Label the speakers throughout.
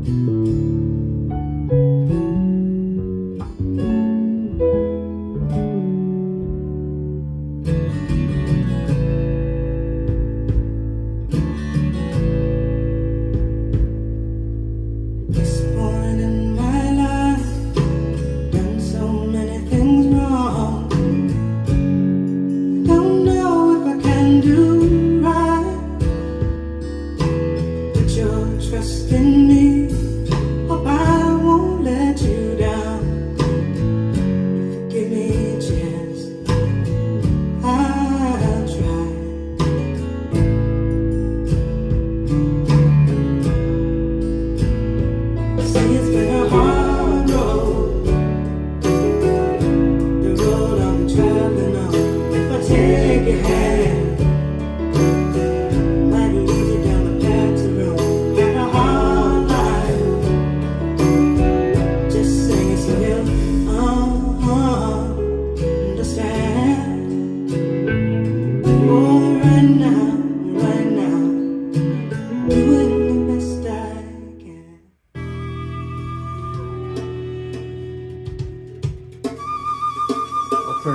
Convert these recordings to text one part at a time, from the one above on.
Speaker 1: Turn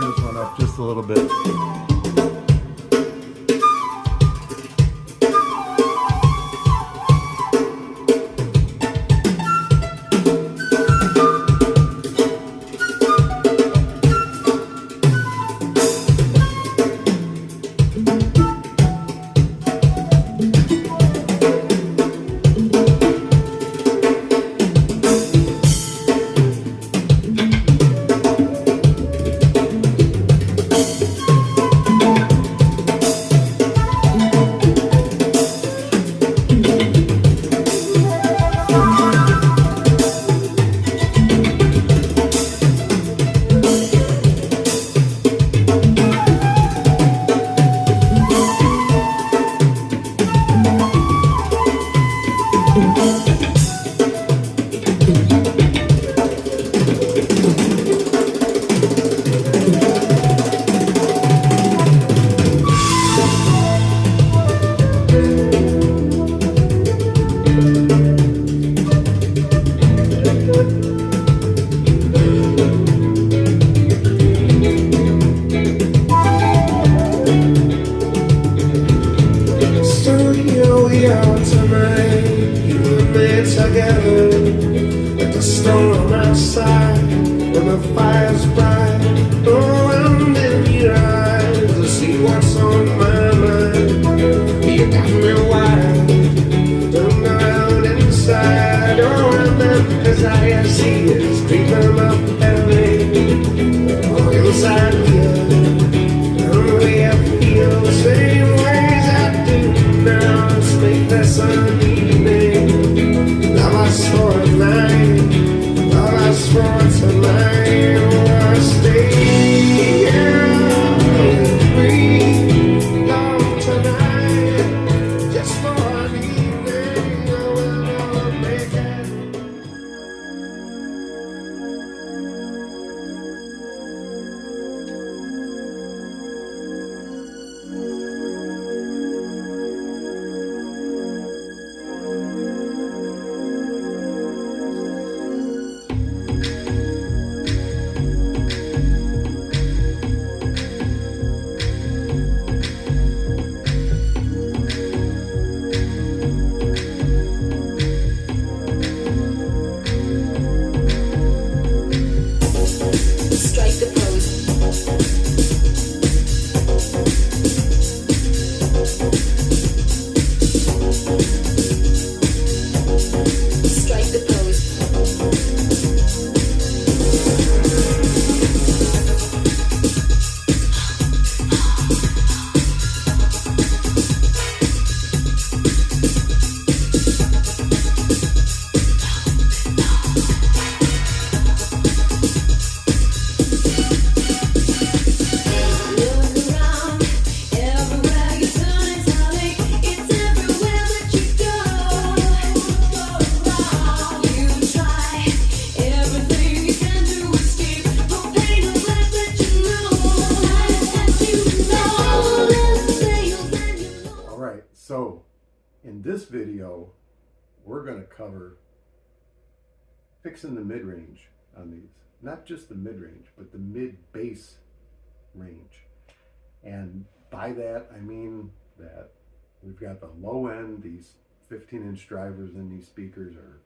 Speaker 1: this one up just a little bit. So in this video, we're going to cover fixing the mid-range on these. Not just the mid-range, but the mid-bass range. And by that, I mean that we've got the low end. These 15-inch drivers in these speakers are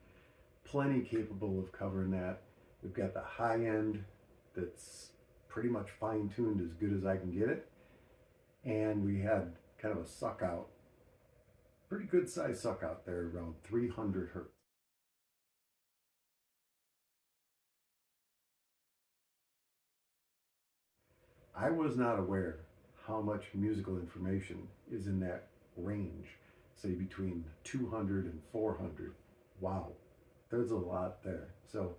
Speaker 1: plenty capable of covering that. We've got the high end that's pretty much fine-tuned as good as I can get it. And we had kind of a suck out, pretty good size suck out there, around 300 hertz. I was not aware how much musical information is in that range, say between 200 and 400. Wow, there's a lot there. So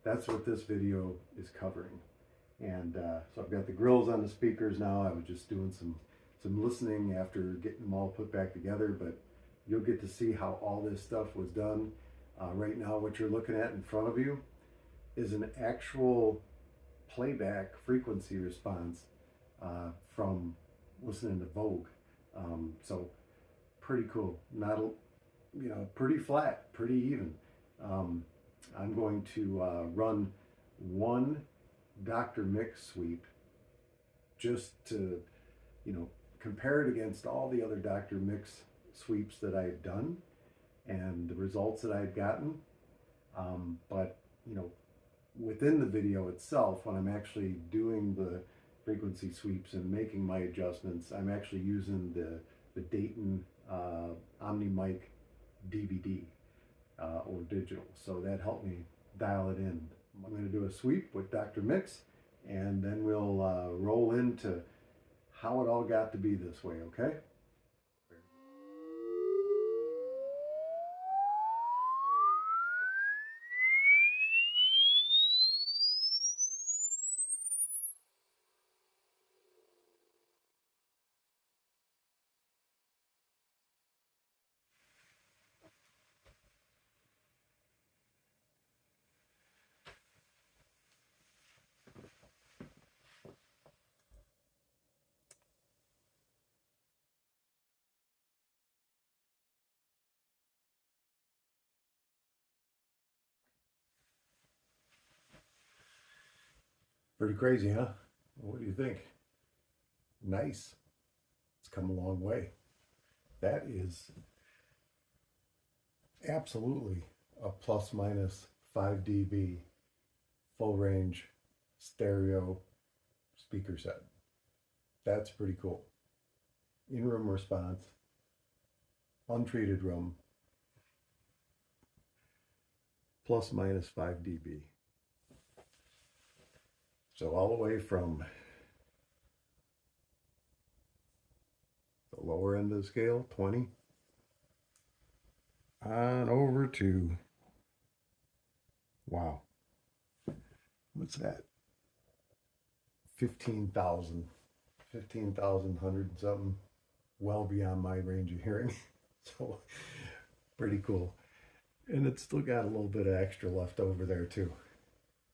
Speaker 1: that's what this video is covering. And so I've got the grills on the speakers now. I was just doing some listening after getting them all put back together, but you'll get to see how all this stuff was done. Right now, what you're looking at in front of you is an actual playback frequency response from listening to Vogue. So pretty cool. Not, pretty flat, pretty even. I'm going to run one Dr. Mix sweep just to, compare it against all the other Dr. Mix sweeps that I've done and the results that I've gotten. But, within the video itself, when I'm actually doing the frequency sweeps and making my adjustments, I'm actually using the Dayton OmniMic DVD or digital. So that helped me dial it in. I'm going to do a sweep with Dr. Mix, and then we'll roll into how it all got to be this way, okay? Pretty crazy, huh? What do you think? Nice. It's come a long way. That is absolutely a plus minus 5 dB full range stereo speaker set. That's pretty cool. In-room response, untreated room, plus minus 5 dB. So all the way from the lower end of the scale, 20, on over to, wow, what's that? 15,000, 15,100 and something, well beyond my range of hearing. So pretty cool. And it's still got a little bit of extra left over there too.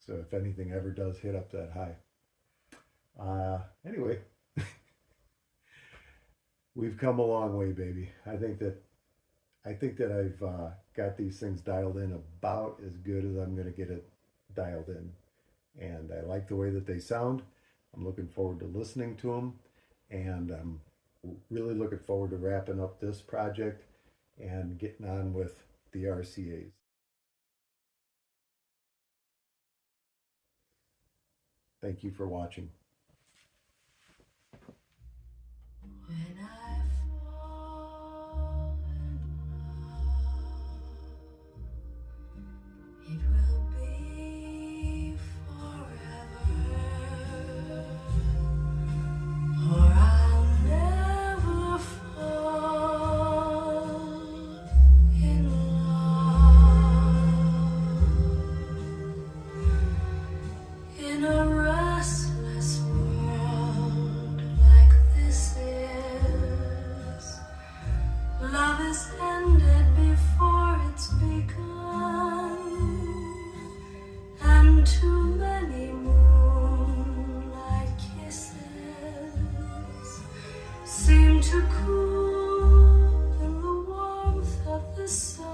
Speaker 1: So if anything ever does hit up that high. Anyway, we've come a long way, baby. I think that I've got these things dialed in about as good as I'm going to get it dialed in. And I like the way that they sound. I'm looking forward to listening to them. And I'm really looking forward to wrapping up this project and getting on with the RCAs. Thank you for watching.
Speaker 2: When I fall in love, it will be forever, or I'll never fall in love. In a restless world like this is, love is ended before it's begun, and too many moonlight kisses seem to cool in the warmth of the sun.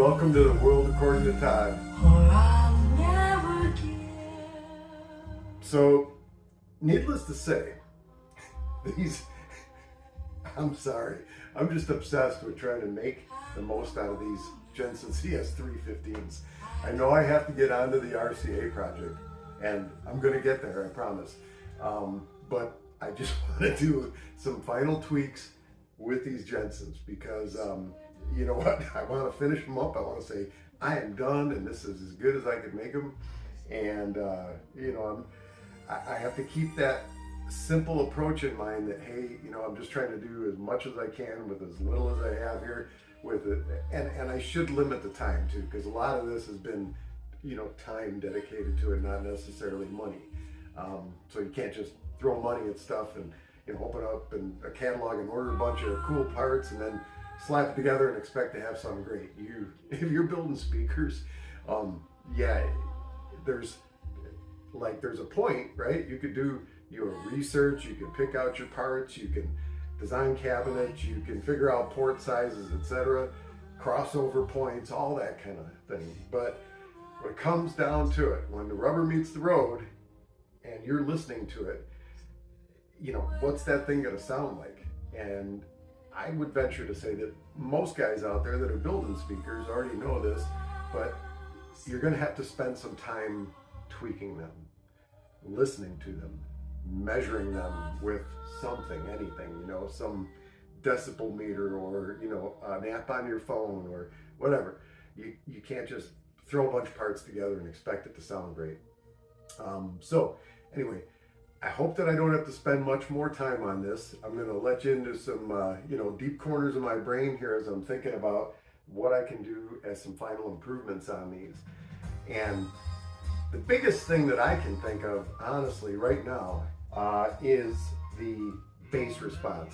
Speaker 1: welcome to the world according to Todd.
Speaker 2: or I'll never give.
Speaker 1: So, needless to say, I'm sorry, I'm just obsessed with trying to make the most out of these Jensen CS315s. I know I have to get onto the RCA project, and I'm going to get there, I promise. But I just want to do some final tweaks with these Jensens because, you know what, I want to finish them up. I want to say, I am done, and this is as good as I can make them. And, you know, I have to keep that simple approach in mind that, hey, you know, I'm just trying to do as much as I can with as little as I have here with it. And I should limit the time too, because a lot of this has been, you know, time dedicated to it, not necessarily money. So you can't just throw money at stuff and, you know, open up and a catalog and order a bunch of cool parts and then slap it together and expect to have something great. If you're building speakers, yeah, there's a point, right? You could do your research, you can pick out your parts, you can design cabinets, you can figure out port sizes, etc., crossover points, all that kind of thing. But when it comes down to it, when the rubber meets the road and you're listening to it, you know, what's that thing going to sound like? And I would venture to say that most guys out there that are building speakers already know this, but you're going to have to spend some time tweaking them, listening to them, measuring them with something, anything, you know, some decibel meter or, you know, an app on your phone or whatever. You can't just throw a bunch of parts together and expect it to sound great. So anyway, I hope that I don't have to spend much more time on this. I'm going to let you into some, you know, deep corners of my brain here as I'm thinking about what I can do as some final improvements on these. And the biggest thing that I can think of, honestly, right now, is the bass response.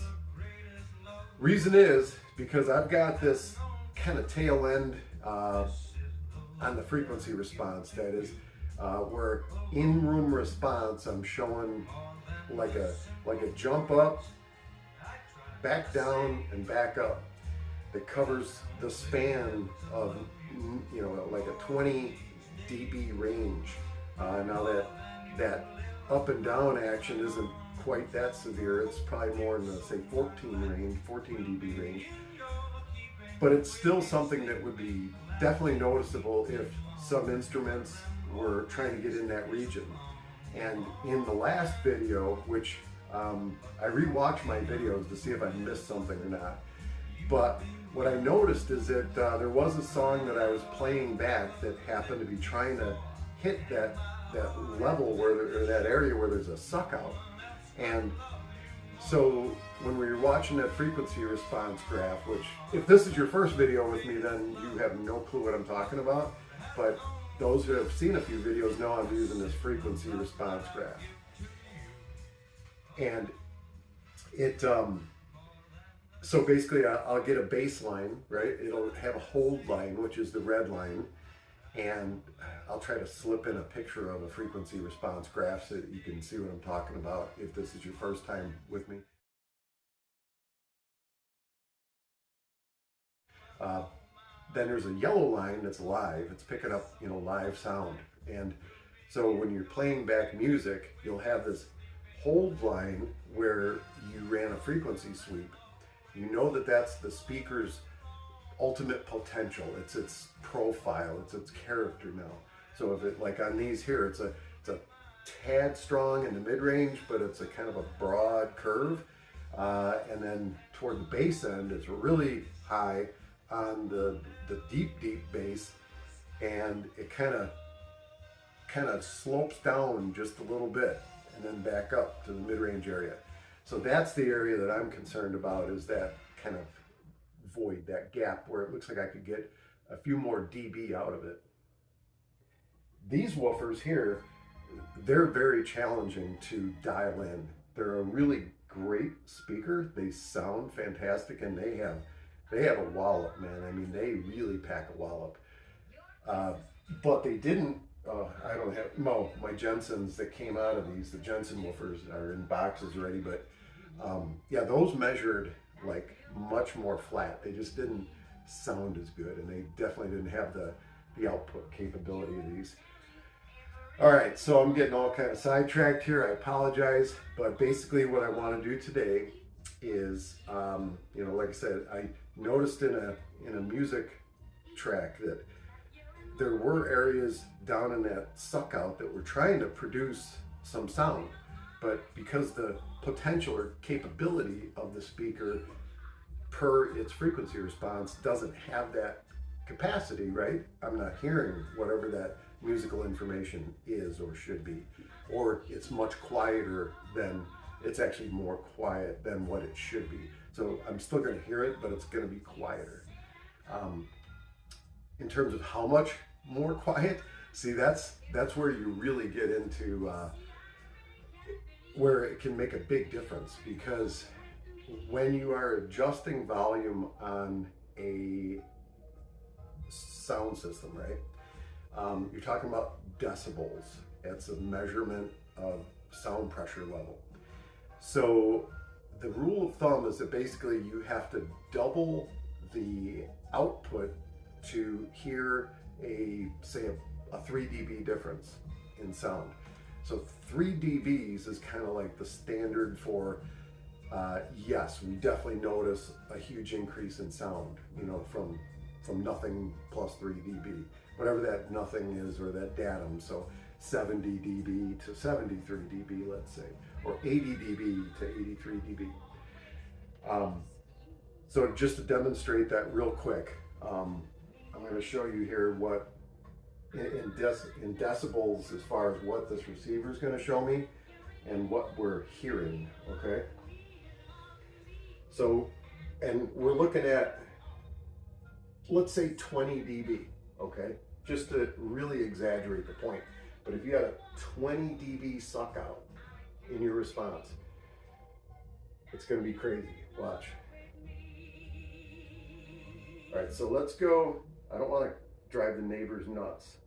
Speaker 1: Reason is because I've got this kind of tail end on the frequency response. That is, where in-room response, I'm showing like a jump up, back down, and back up that covers the span of, you know, like a 20 dB range. Now that up and down action isn't quite that severe. It's probably more in the, say, 14 dB range. But it's still something that would be definitely noticeable if some instruments were trying to get in that region. And in the last video, which I rewatched my videos to see if I missed something or not, but what I noticed is that there was a song that I was playing back that happened to be trying to hit that level or that area where there's a suck out. And so when we were watching that frequency response graph, which if this is your first video with me, then you have no clue what I'm talking about. But those who have seen a few videos know I'm using this frequency response graph. And it, so basically I'll get a bass line, right? It'll have a hold line, which is the red line. And I'll try to slip in a picture of a frequency response graph so that you can see what I'm talking about if this is your first time with me. Then there's a yellow line that's live. It's picking up, you know, live sound. And so when you're playing back music, you'll have this hold line where you ran a frequency sweep. You know that that's the speaker's ultimate potential. It's its profile, it's its character now. So if it, like on these here, it's a tad strong in the mid-range, but it's a kind of a broad curve. And then toward the bass end, it's really high on the deep bass, and it kind of slopes down just a little bit and then back up to the mid-range area. So that's the area that I'm concerned about, is that kind of void, that gap where it looks like I could get a few more dB out of it. These woofers here, they're very challenging to dial in. They're a really great speaker. They sound fantastic, and they have a wallop, man. I mean, they really pack a wallop. But they didn't, I don't have, my Jensens that came out of these, the Jensen woofers are in boxes already, but yeah, those measured like much more flat. They just didn't sound as good, and they definitely didn't have the output capability of these. All right, so I'm getting all kind of sidetracked here. I apologize, but basically what I want to do today is, you know, like I said, I noticed in a music track that there were areas down in that suck out that were trying to produce some sound, but because the potential or capability of the speaker per its frequency response doesn't have that capacity, right? I'm not hearing whatever that musical information is or should be, or it's much quieter than, it's actually more quiet than what it should be. So I'm still going to hear it, but it's going to be quieter. In terms of how much more quiet, see, that's where you really get into where it can make a big difference, because when you are adjusting volume on a sound system, right, you're talking about decibels. It's a measurement of sound pressure level. So the rule of thumb is that basically you have to double the output to hear say a 3 dB difference in sound. So 3 dBs is kind of like the standard for, yes, we definitely notice a huge increase in sound, you know, from nothing plus 3 dB, whatever that nothing is, or that datum. So 70 dB to 73 dB, let's say, or 80 dB to 83 dB. So just to demonstrate that real quick, I'm going to show you here what in decibels, as far as what this receiver is going to show me and what we're hearing. Okay, so, and we're looking at, let's say 20 dB, okay, just to really exaggerate the point. But if you had a 20 dB suck out in your response, it's going to be crazy. Watch. All right, so let's go. I don't want to drive the neighbors nuts.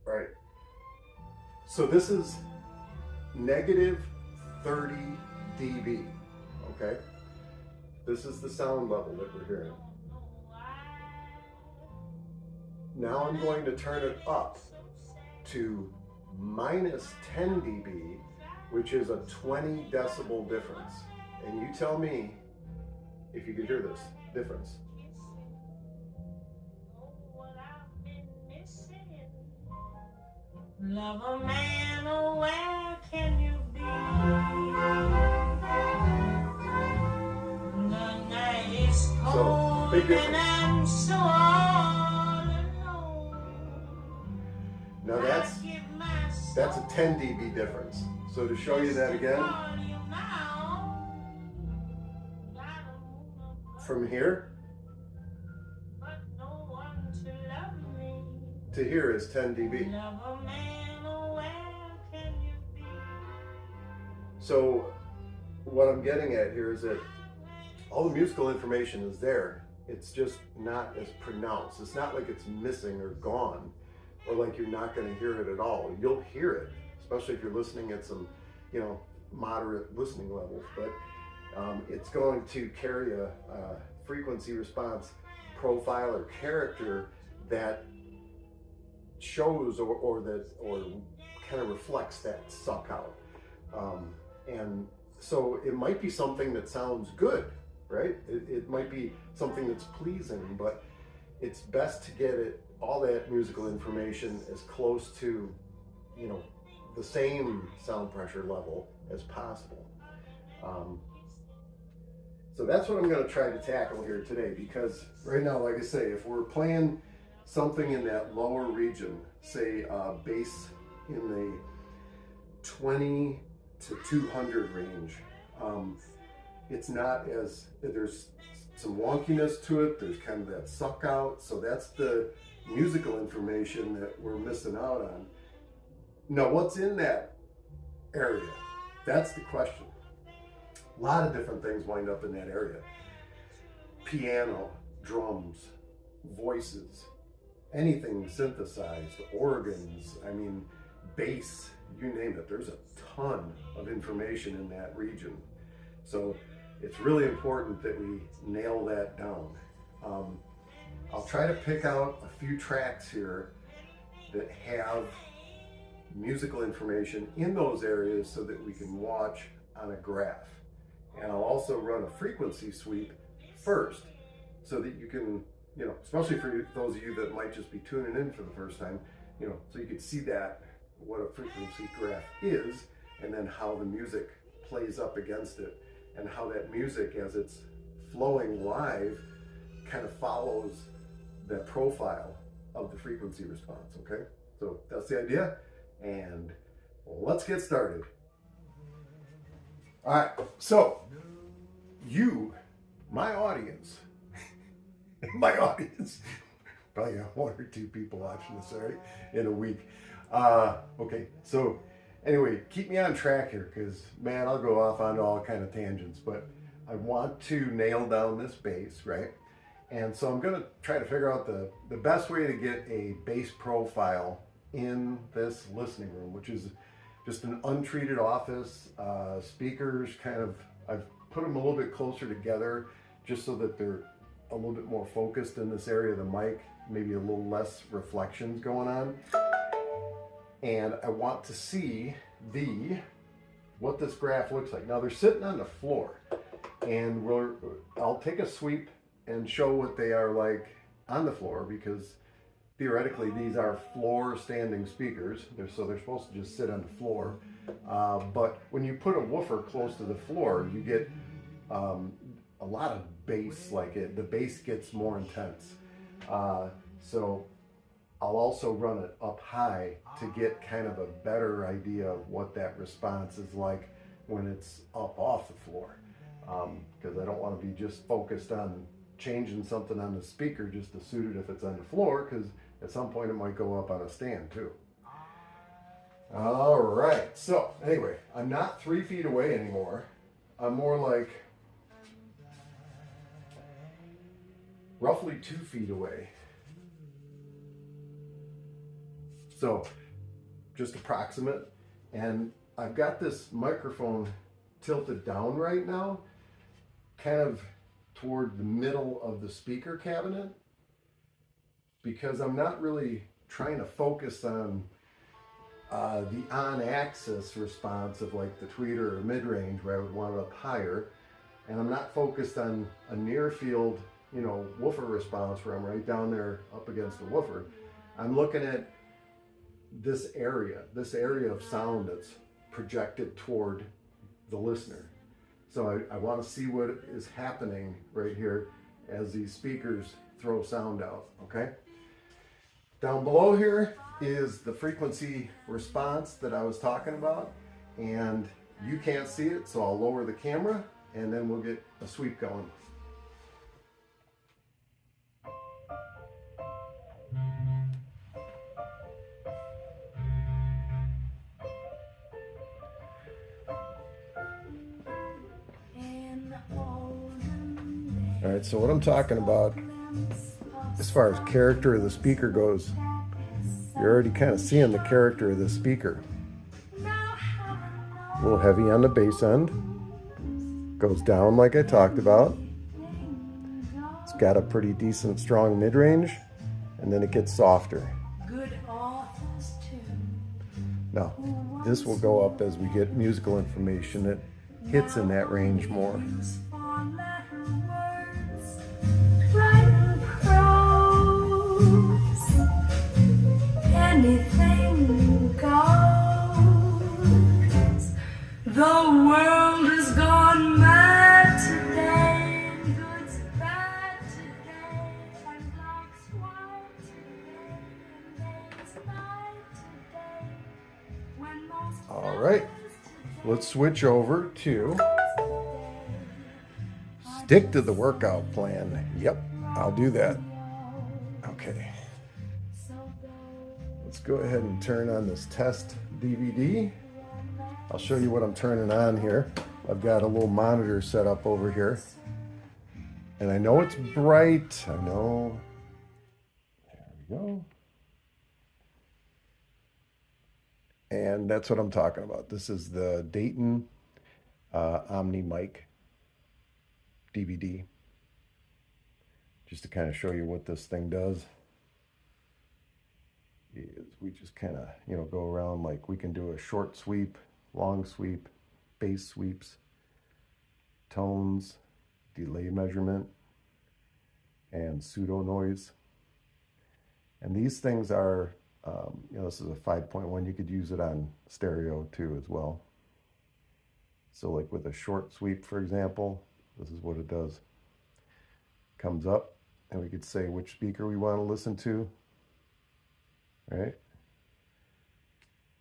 Speaker 1: All right, so this is negative 30 dB, okay? This is the sound level that we're hearing. Now I'm going to turn it up to minus 10 dB, which is a 20 decibel difference. And you tell me if you could hear this difference.
Speaker 2: Love a man, oh, where can you be? The night is cold
Speaker 1: big
Speaker 2: and I'm so all alone.
Speaker 1: Now that's a 10 dB difference. So to show you that again, from here to here is 10 dB. So what I'm getting at here is that all the musical information is there. It's just not as pronounced. It's not like it's missing or gone, or like you're not going to hear it at all. You'll hear it, especially if you're listening at some, you know, moderate listening levels. But it's going to carry a frequency response profile or character that shows or kind of reflects that suck out. And so it might be something that sounds good, right? It might be something that's pleasing, but it's best to get all that musical information as close to, you know, the same sound pressure level as possible. So that's what I'm going to try to tackle here today, because right now, like I say, if we're playing something in that lower region, say bass in the 20 to 200 range, it's not as, there's some wonkiness to it, there's kind of that suck out, so that's the musical information that we're missing out on. Now, what's in that area? That's the question. A lot of different things wind up in that area. Piano, drums, voices, anything synthesized, organs, I mean, bass, you name it. There's a ton of information in that region. So it's really important that we nail that down. I'll try to pick out a few tracks here that have musical information in those areas so that we can watch on a graph. And I'll also run a frequency sweep first so that you can, especially for those of you that might just be tuning in for the first time, so you can see that, what a frequency graph is, and then how the music plays up against it, and how that music, as it's flowing live, kind of follows that profile of the frequency response, okay? So that's the idea, and let's get started. All right, so you, my audience, probably got 1 or 2 people watching this, right, in a week. Okay, so anyway, keep me on track here, because man, I'll go off onto all kind of tangents, but I want to nail down this bass, right? And so I'm going to try to figure out the best way to get a bass profile in this listening room, which is just an untreated office. Speakers I've put them a little bit closer together just so that they're a little bit more focused in this area of the mic, maybe a little less reflections going on. And I want to see what this graph looks like. Now they're sitting on the floor, and I'll take a sweep and show what they are like on the floor, because theoretically these are floor standing speakers. So they're supposed to just sit on the floor. But when you put a woofer close to the floor, you get a lot of bass, the bass gets more intense. So I'll also run it up high to get kind of a better idea of what that response is like when it's up off the floor. Because I don't want to be just focused on changing something on the speaker just to suit it if it's on the floor, because at some point it might go up on a stand too. All right, so anyway, I'm not 3 feet away anymore. I'm more like roughly 2 feet away. So just approximate. And I've got this microphone tilted down right now, kind of toward the middle of the speaker cabinet, because I'm not really trying to focus on the on-axis response of like the tweeter or mid-range where I would want it up higher. And I'm not focused on a near field, woofer response where I'm right down there up against the woofer. I'm looking at this area of sound that's projected toward the listener. So I want to see what is happening right here as these speakers throw sound out, okay? Down below here is the frequency response that I was talking about, and you can't see it, so I'll lower the camera and then we'll get a sweep going. All right, so what I'm talking about as far as character of the speaker goes, you're already kind of seeing the character of the speaker. A little heavy on the bass end, goes down like I talked about. It's got a pretty decent strong mid-range, and then it gets softer. Now, this will go up as we get musical information that hits in that range more. Anything goes. The world has gone mad today, and good's bad today, and black's white today, and day's night today. When most all right, let's switch over to stick to the workout plan. Yep, I'll do that. Okay. Let's go ahead and turn on this test DVD. I'll show you what I'm turning on here. I've got a little monitor set up over here. And I know it's bright. I know. There we go. And that's what I'm talking about. This is the Dayton Omni mic. DVD, just to kind of show you what this thing does. Is we just kind of, you know, go around, like we can do a short sweep, long sweep, bass sweeps, tones, delay measurement, and pseudo noise. And these things are, you know, this is a 5.1. You could use it on stereo too as well. So like with a short sweep, for example, this is what it does. Comes up, and we could say which speaker we want to listen to, right?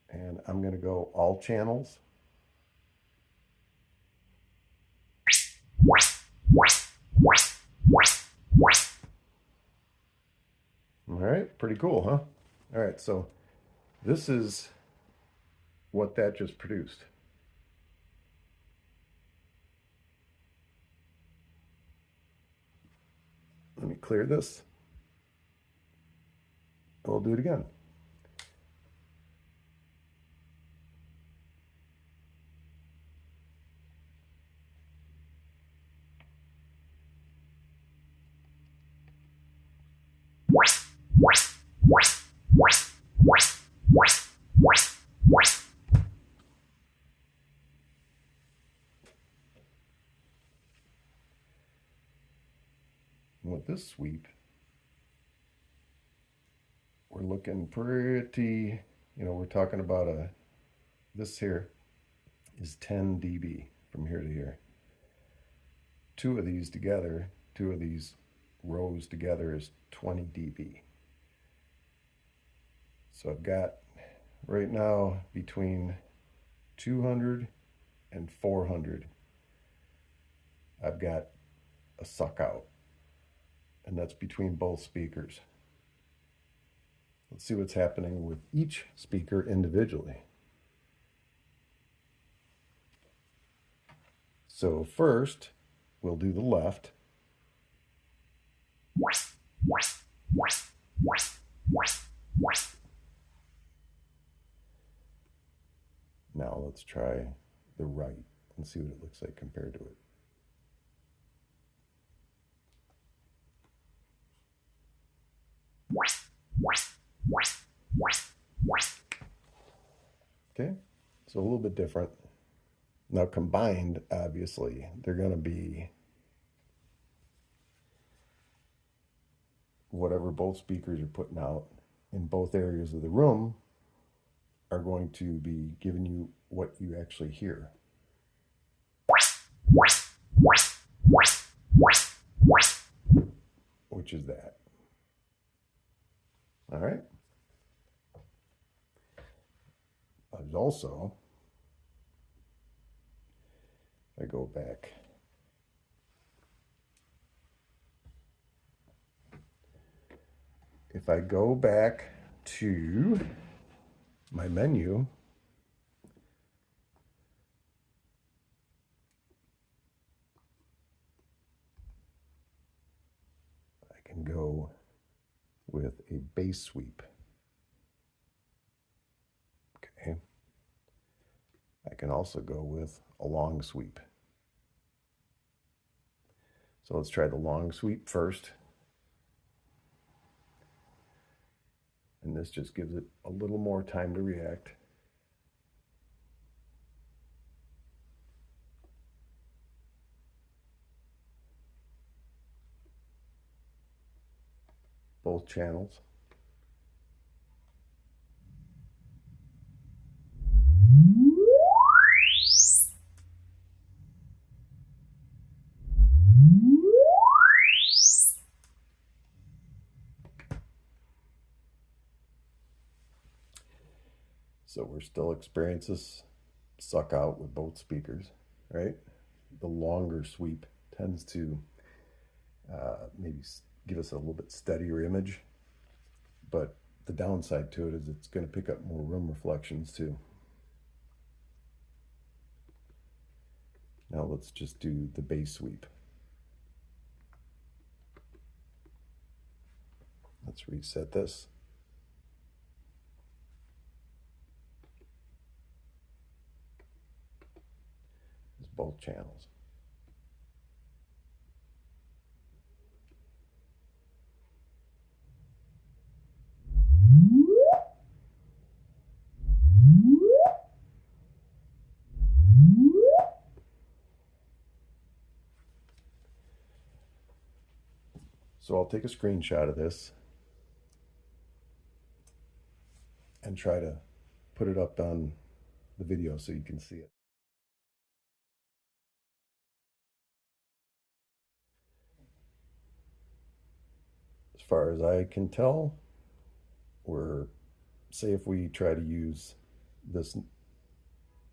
Speaker 1: And I'm going to go all channels. All right, pretty cool, huh? All right, so this is what that just produced. Let me clear this. We'll do it again. With this sweep, we're looking pretty, you know, we're talking about this here is 10 dB from here to here. Two of these together, two of these rows together is 20 dB. So I've got right now between 200 and 400. I've got a suck out, and that's between both speakers. Let's see what's happening with each speaker individually. So first, we'll do the left. Now let's try the right and see what it looks like compared to it. Okay, so a little bit different. Now combined, obviously, they're going to be whatever both speakers are putting out in both areas of the room are going to be giving you what you actually hear. Which is that. All right. There's also, I go back. If I go back to my menu, I can go with a bass sweep. Okay. I can also go with a long sweep. So let's try the long sweep first. And this just gives it a little more time to react. Both channels. So we're still experiencing this suck out with both speakers, right? The longer sweep tends to maybe give us a little bit steadier image, but the downside to it is it's going to pick up more room reflections too. Now let's just do the bass sweep. Let's reset this. Both channels. So I'll take a screenshot of this and try to put it up on the video so you can see it. As far as I can tell, say if we try to use this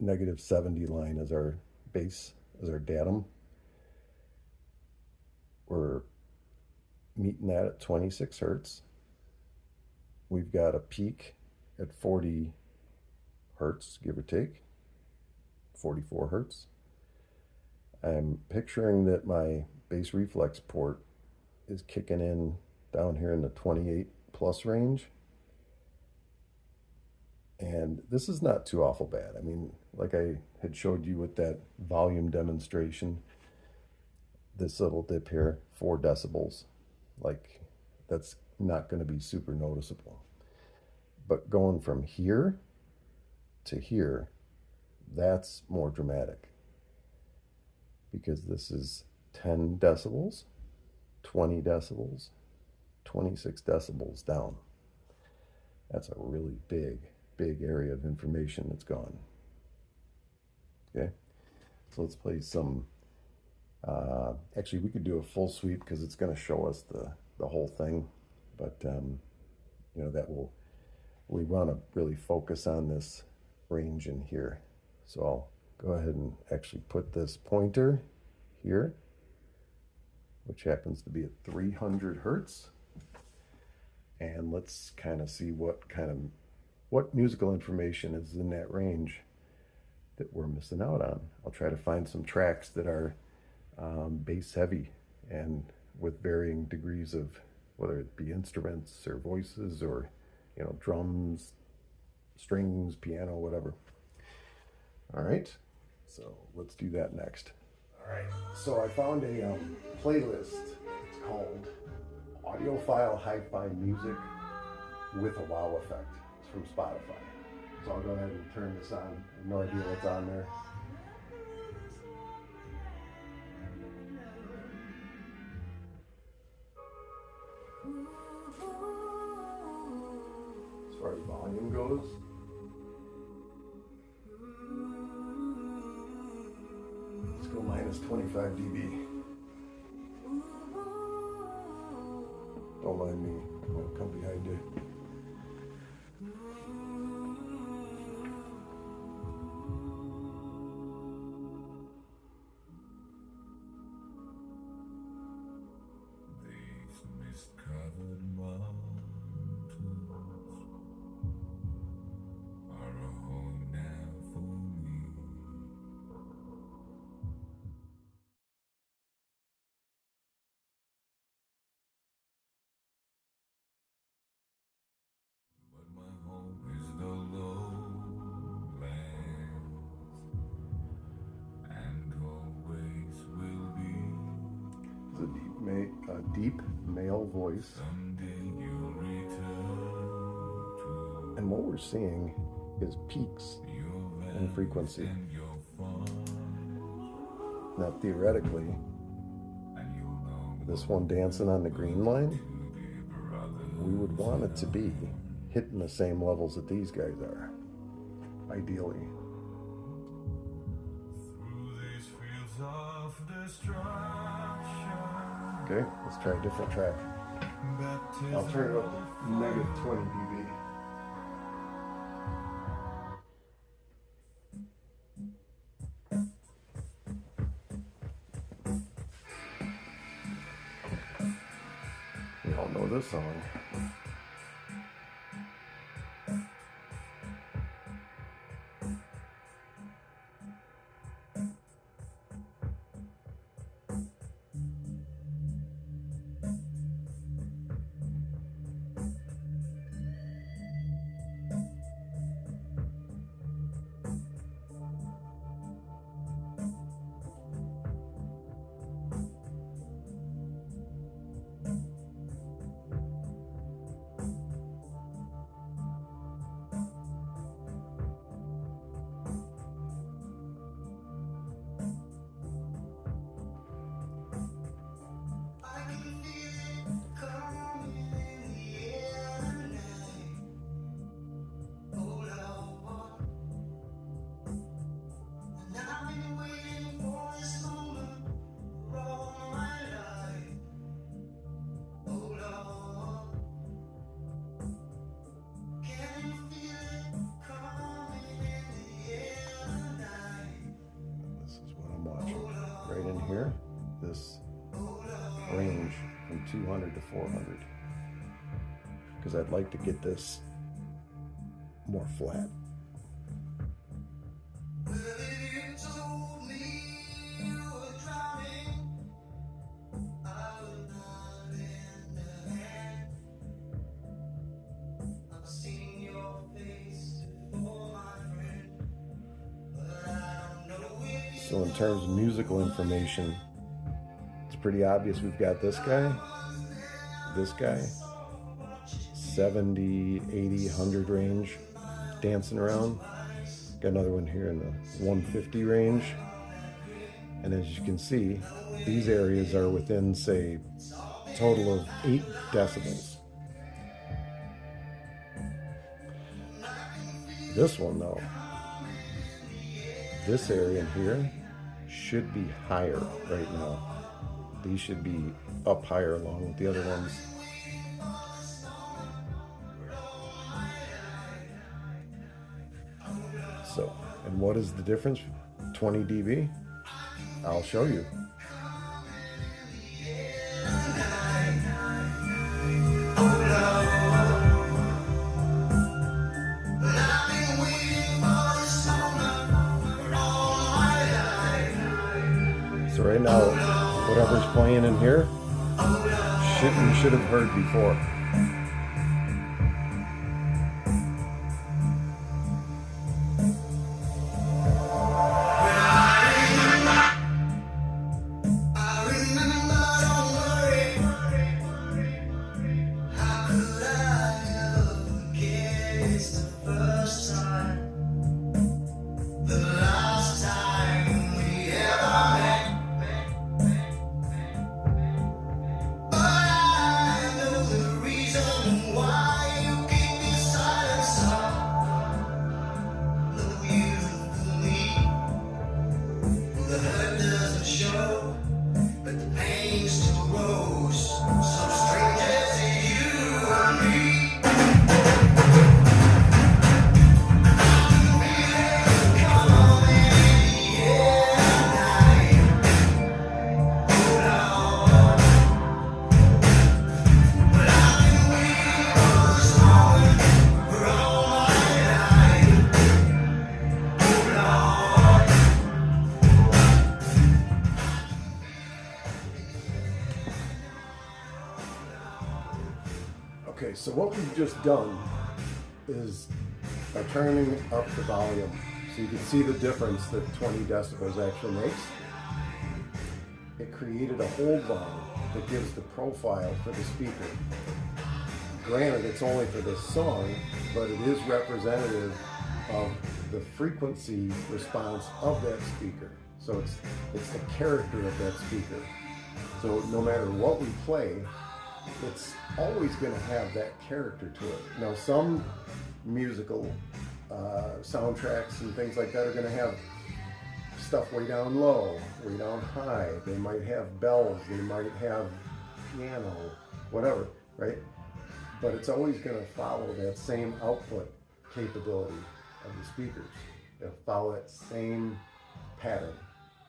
Speaker 1: -70 line as our base, as our datum, we're meeting that at 26 hertz. We've got a peak at 40 hertz, give or take, 44 hertz. I'm picturing that my bass reflex port is kicking in down here in the 28 plus range. And this is not too awful bad. I mean, like I had showed you with that volume demonstration, this little dip here, 4 decibels, like that's not going to be super noticeable. But going from here to here, that's more dramatic, because this is 10 decibels, 20 decibels, 26 decibels down. That's a really big area of information that's gone. Okay, so let's play some, actually we could do a full sweep because it's going to show us the whole thing, but you know, we want to really focus on this range in here. So I'll go ahead and actually put this pointer here, which happens to be at 300 hertz, and let's kind of see what musical information is in that range that we're missing out on. I'll try to find some tracks that are bass heavy and with varying degrees of, whether it be instruments or voices or, you know, drums, strings, piano, whatever. All right, so let's do that next. All right, so I found a playlist. It's called Audiophile Hi-Fi Music with a Wow Effect. It's from Spotify. So I'll go ahead and turn this on. I have no idea what's on there. As far as volume goes, let's go -25 dB. Don't mind me, I'm gonna come behind you. A deep male voice, and what we're seeing is peaks in frequency. Now theoretically, this one dancing on the green line, we would want it to be hitting the same levels that these guys are, ideally. Okay, let's try a different track. I'll turn it up to -20 dB. We all know this song. here, this range from 200 to 400, because I'd like to get this more flat. So in terms of musical information, it's pretty obvious we've got this guy, 70, 80, 100 range, dancing around. Got another one here in the 150 range. And as you can see, these areas are within, say, a total of 8 decibels. This one though, this area in here should be higher right now. These should be up higher along with the other ones. So, and what is the difference? 20 dB? I'll show you. So right now, whatever's playing in here, you should have heard before. Okay, so what we've just done is by turning up the volume, so you can see the difference that 20 decibels actually makes. It created a hold line that gives the profile for the speaker. Granted, it's only for this song, but it is representative of the frequency response of that speaker. So it's the character of that speaker. So no matter what we play, it's always going to have that character to it. Now, some musical soundtracks and things like that are going to have stuff way down low, way down high. They might have bells, they might have piano, whatever, right? But it's always going to follow that same output capability of the speakers. They'll follow that same pattern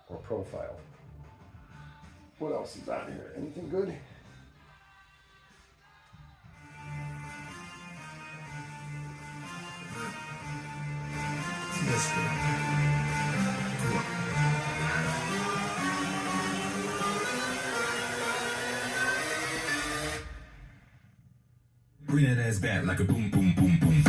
Speaker 1: or profile. What else is on here? Anything good?
Speaker 3: Yes, bring that ass back like a boom, boom, boom, boom.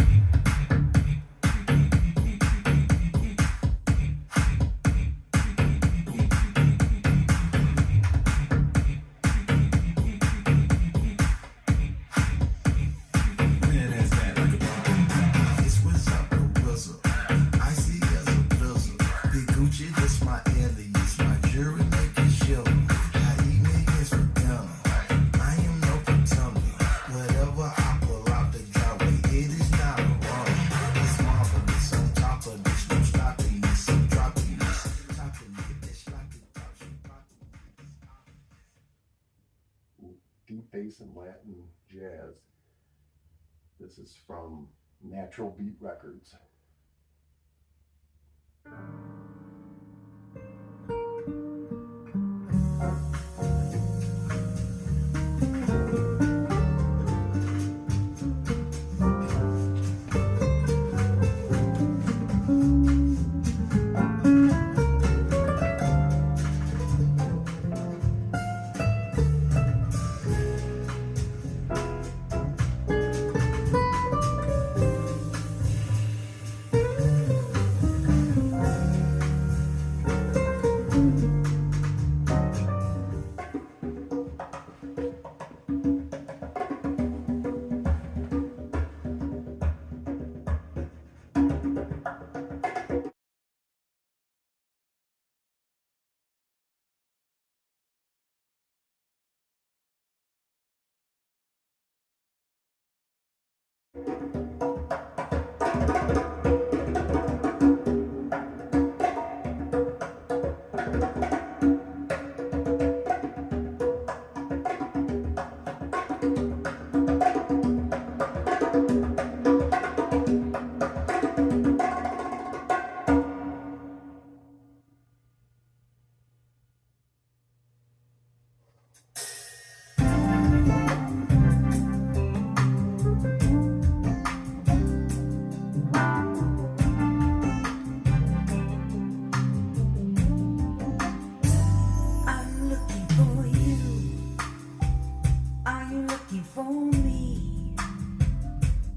Speaker 1: Deep bass and Latin jazz. This is from Natural Beat Records.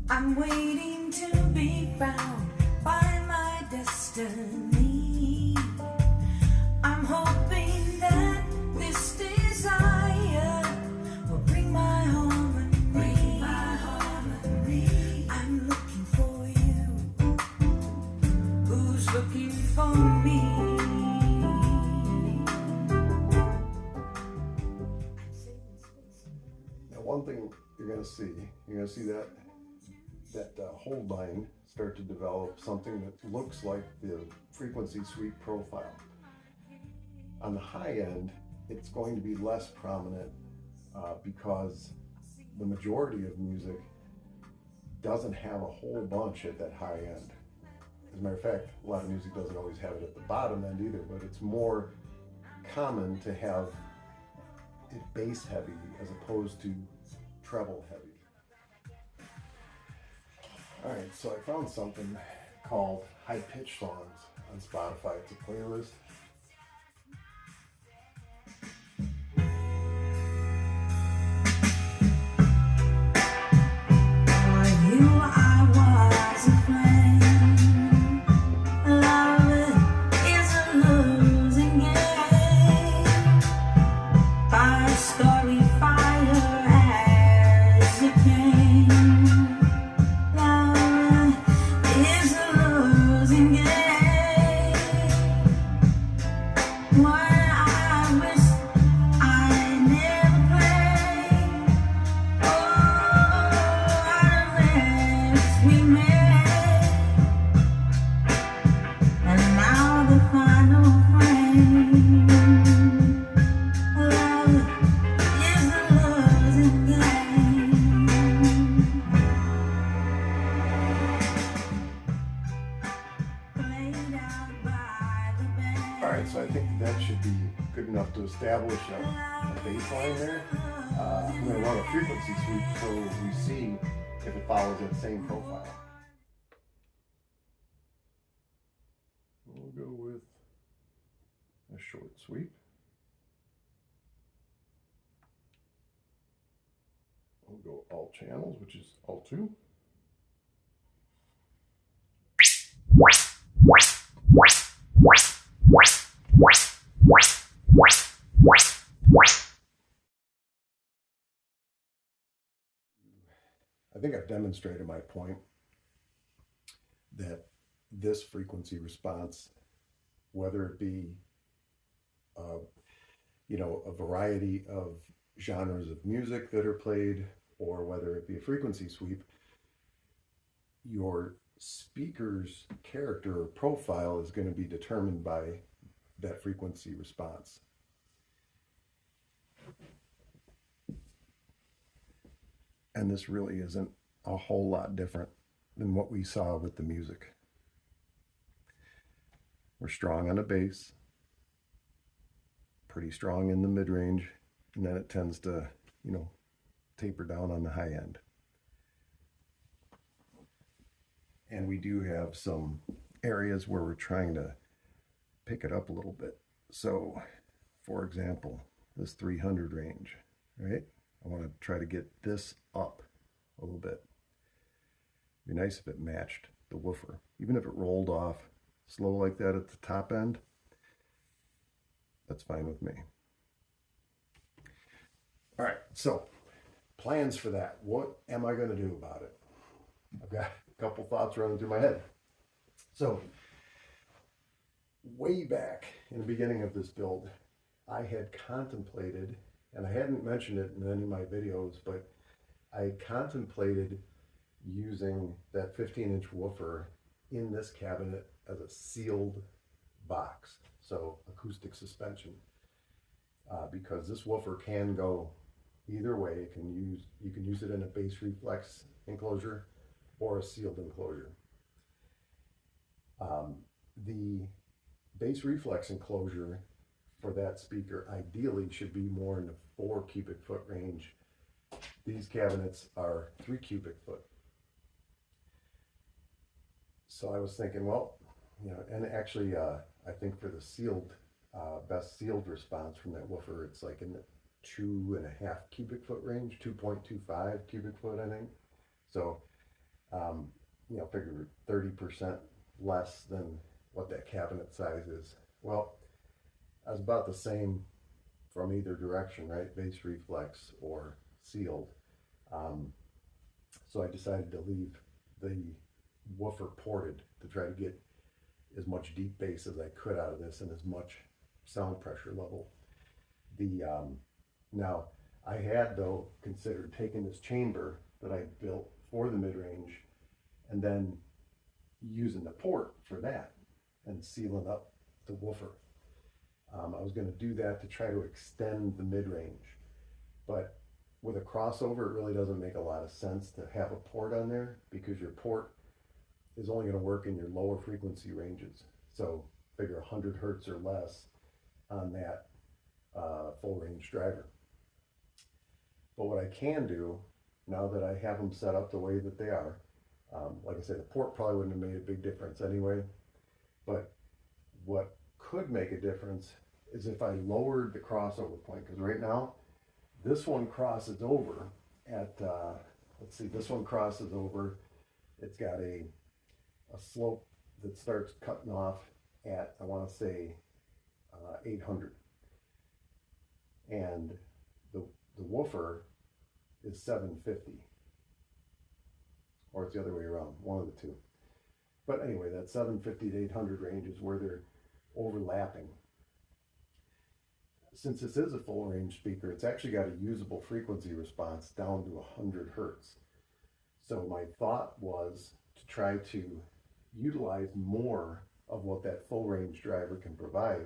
Speaker 4: I'm waiting to be found by my destiny. I'm hoping that this desire will bring my harmony. I'm looking for you. Who's looking for me?
Speaker 1: Now, one thing you're going to see that hold line start to develop something that looks like the frequency sweep profile. On the high end, it's going to be less prominent because the majority of music doesn't have a whole bunch at that high end. As a matter of fact, a lot of music doesn't always have it at the bottom end either, but it's more common to have it bass heavy as opposed to treble heavy. All right, so I found something called High Pitch Songs on Spotify. It's a playlist. So I think that should be good enough to establish a baseline there. I'm going to run a frequency sweep so we see if it follows that same profile. We'll go with a short sweep. We'll go all channels, which is all 2. I think I've demonstrated my point that this frequency response, whether it be, a variety of genres of music that are played, or whether it be a frequency sweep, your speaker's character or profile is going to be determined by that frequency response. And this really isn't a whole lot different than what we saw with the music. We're strong on the bass, pretty strong in the mid-range, and then it tends to, taper down on the high end. And we do have some areas where we're trying to pick it up a little bit. So, for example, this 300 range, right? I want to try to get this up a little bit. It'd be nice if it matched the woofer. Even if it rolled off slow like that at the top end, that's fine with me. All right, so plans for that. What am I going to do about it? I've got a couple thoughts running through my head. So, way back in the beginning of this build, I had contemplated, and I hadn't mentioned it in any of my videos, but I contemplated using that 15-inch woofer in this cabinet as a sealed box, so acoustic suspension, because this woofer can go either way. You can use it in a bass reflex enclosure or a sealed enclosure. The bass reflex enclosure for that speaker ideally should be more in the 4 cubic foot range. These cabinets are 3 cubic foot. So I was thinking, well, you know, and actually I think for the sealed, best sealed response from that woofer, it's like in the 2.5 cubic foot range, 2.25 cubic foot, I think. So, you know, figure 30% less than what that cabinet size is. Well, I was about the same from either direction, right? Bass reflex or sealed. So I decided to leave the woofer ported to try to get as much deep bass as I could out of this and as much sound pressure level. Now I had though considered taking this chamber that I built for the mid-range and then using the port for that and sealing up the woofer. I was going to do that to try to extend the mid-range, but with a crossover, it really doesn't make a lot of sense to have a port on there because your port is only going to work in your lower frequency ranges. So figure 100 hertz or less on that full range driver. But what I can do now that I have them set up the way that they are, like I said, the port probably wouldn't have made a big difference anyway, but what could make a difference is if I lowered the crossover point, because right now this one crosses over at, let's see, this one crosses over, it's got a slope that starts cutting off at, I want to say 800, and the woofer is 750, or it's the other way around, one of the two. But anyway, that 750 to 800 range is where they're overlapping. Since this is a full range speaker, it's actually got a usable frequency response down to 100 hertz. So my thought was to try to utilize more of what that full range driver can provide,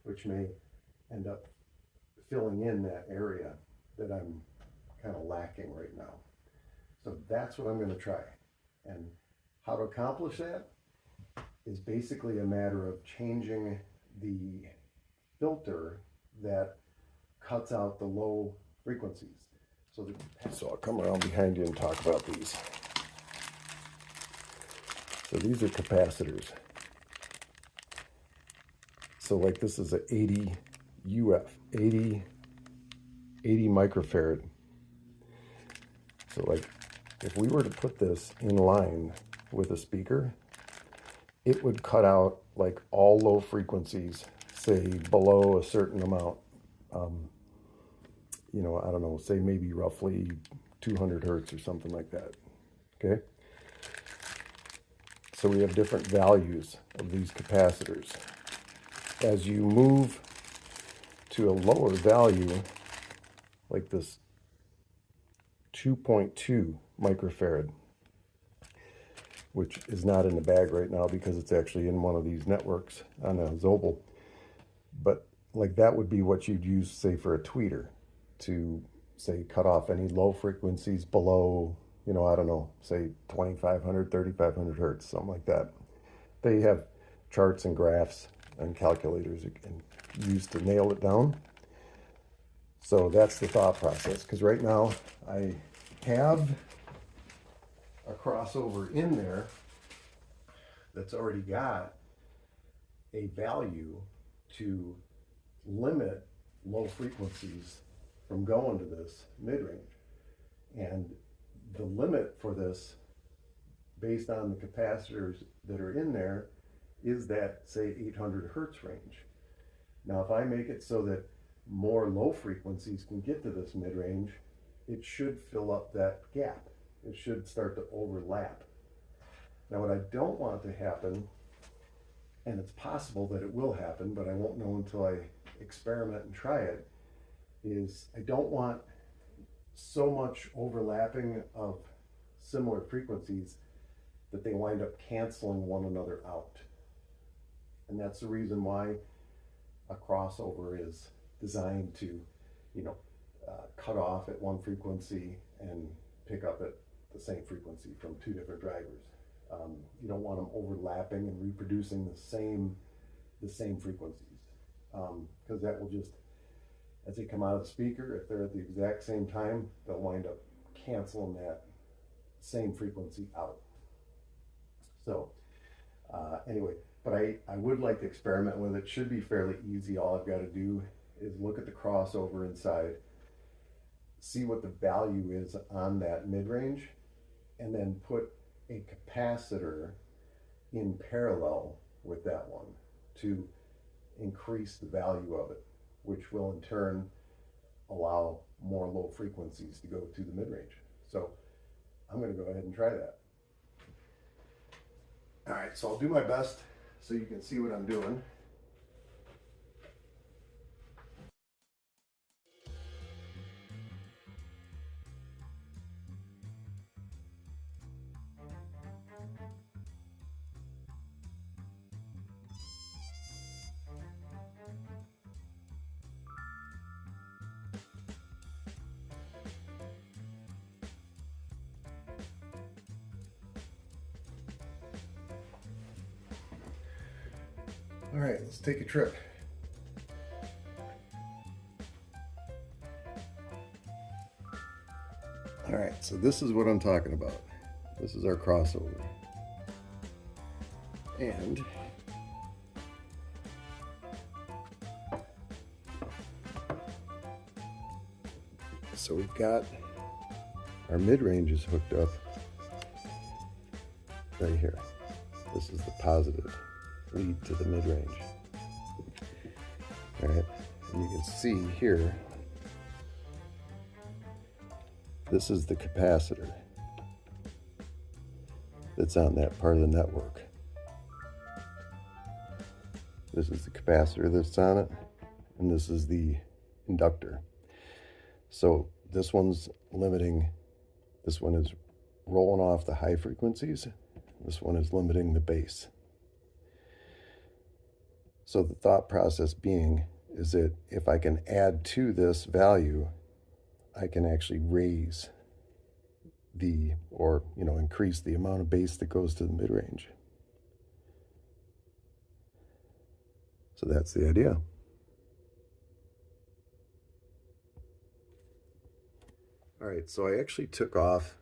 Speaker 1: which may end up filling in that area that I'm kind of lacking right now. So that's what I'm going to try. And how to accomplish that is basically a matter of changing the filter that cuts out the low frequencies. So I'll come around behind you and talk about these. So these are capacitors. So like this is a 80 UF, 80 microfarad. So like if we were to put this in line with a speaker, it would cut out like all low frequencies, say below a certain amount. You know, I don't know, say maybe roughly 200 hertz or something like that. Okay. So we have different values of these capacitors. As you move to a lower value, like this 2.2 microfarad, which is not in the bag right now because it's actually in one of these networks on a Zobel. But like that would be what you'd use, say, for a tweeter to, say, cut off any low frequencies below, you know, I don't know, say 2,500, 3,500 hertz, something like that. They have charts and graphs and calculators you can use to nail it down. So that's the thought process, because right now I have a crossover in there that's already got a value to limit low frequencies from going to this mid-range. And the limit for this, based on the capacitors that are in there, is that, say, 800 hertz range. Now, if I make it so that more low frequencies can get to this mid-range, it should fill up that gap. It should start to overlap. Now, what I don't want to happen, and it's possible that it will happen, but I won't know until I experiment and try it, is I don't want so much overlapping of similar frequencies that they wind up canceling one another out. And that's the reason why a crossover is designed to, cut off at one frequency and pick up at the same frequency from two different drivers. You don't want them overlapping and reproducing the same frequencies, because that will just, as they come out of the speaker, if they're at the exact same time, they'll wind up canceling that same frequency out. So anyway, but I would like to experiment with it. Should be fairly easy. All I've got to do is look at the crossover inside, see what the value is on that mid-range, and then put a capacitor in parallel with that one to increase the value of it, which will in turn allow more low frequencies to go to the mid-range. So I'm going to go ahead and try that. All right, so I'll do my best so you can see what I'm doing. All right, let's take a trip. All right, so this is what I'm talking about. This is our crossover. And so we've got our mid-range is hooked up right here. This is the positive lead to the mid-range. All right, and you can see here, this is the capacitor that's on that part of the network. This is the capacitor that's on it, and this is the inductor. So this one's limiting, this one is rolling off the high frequencies, this one is limiting the bass. So the thought process being is that if I can add to this value, I can actually raise the, or increase the amount of bass that goes to the mid-range. So that's the idea. All right, so I actually took off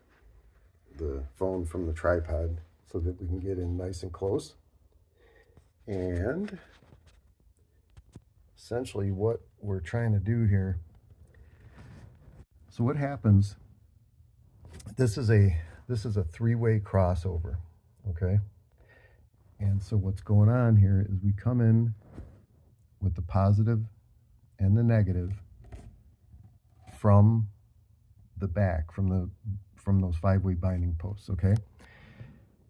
Speaker 1: the phone from the tripod so that we can get in nice and close. And essentially what we're trying to do here, so what happens, this is a three-way crossover, okay? And so what's going on here is we come in with the positive and the negative from the back, from those five-way binding posts, okay?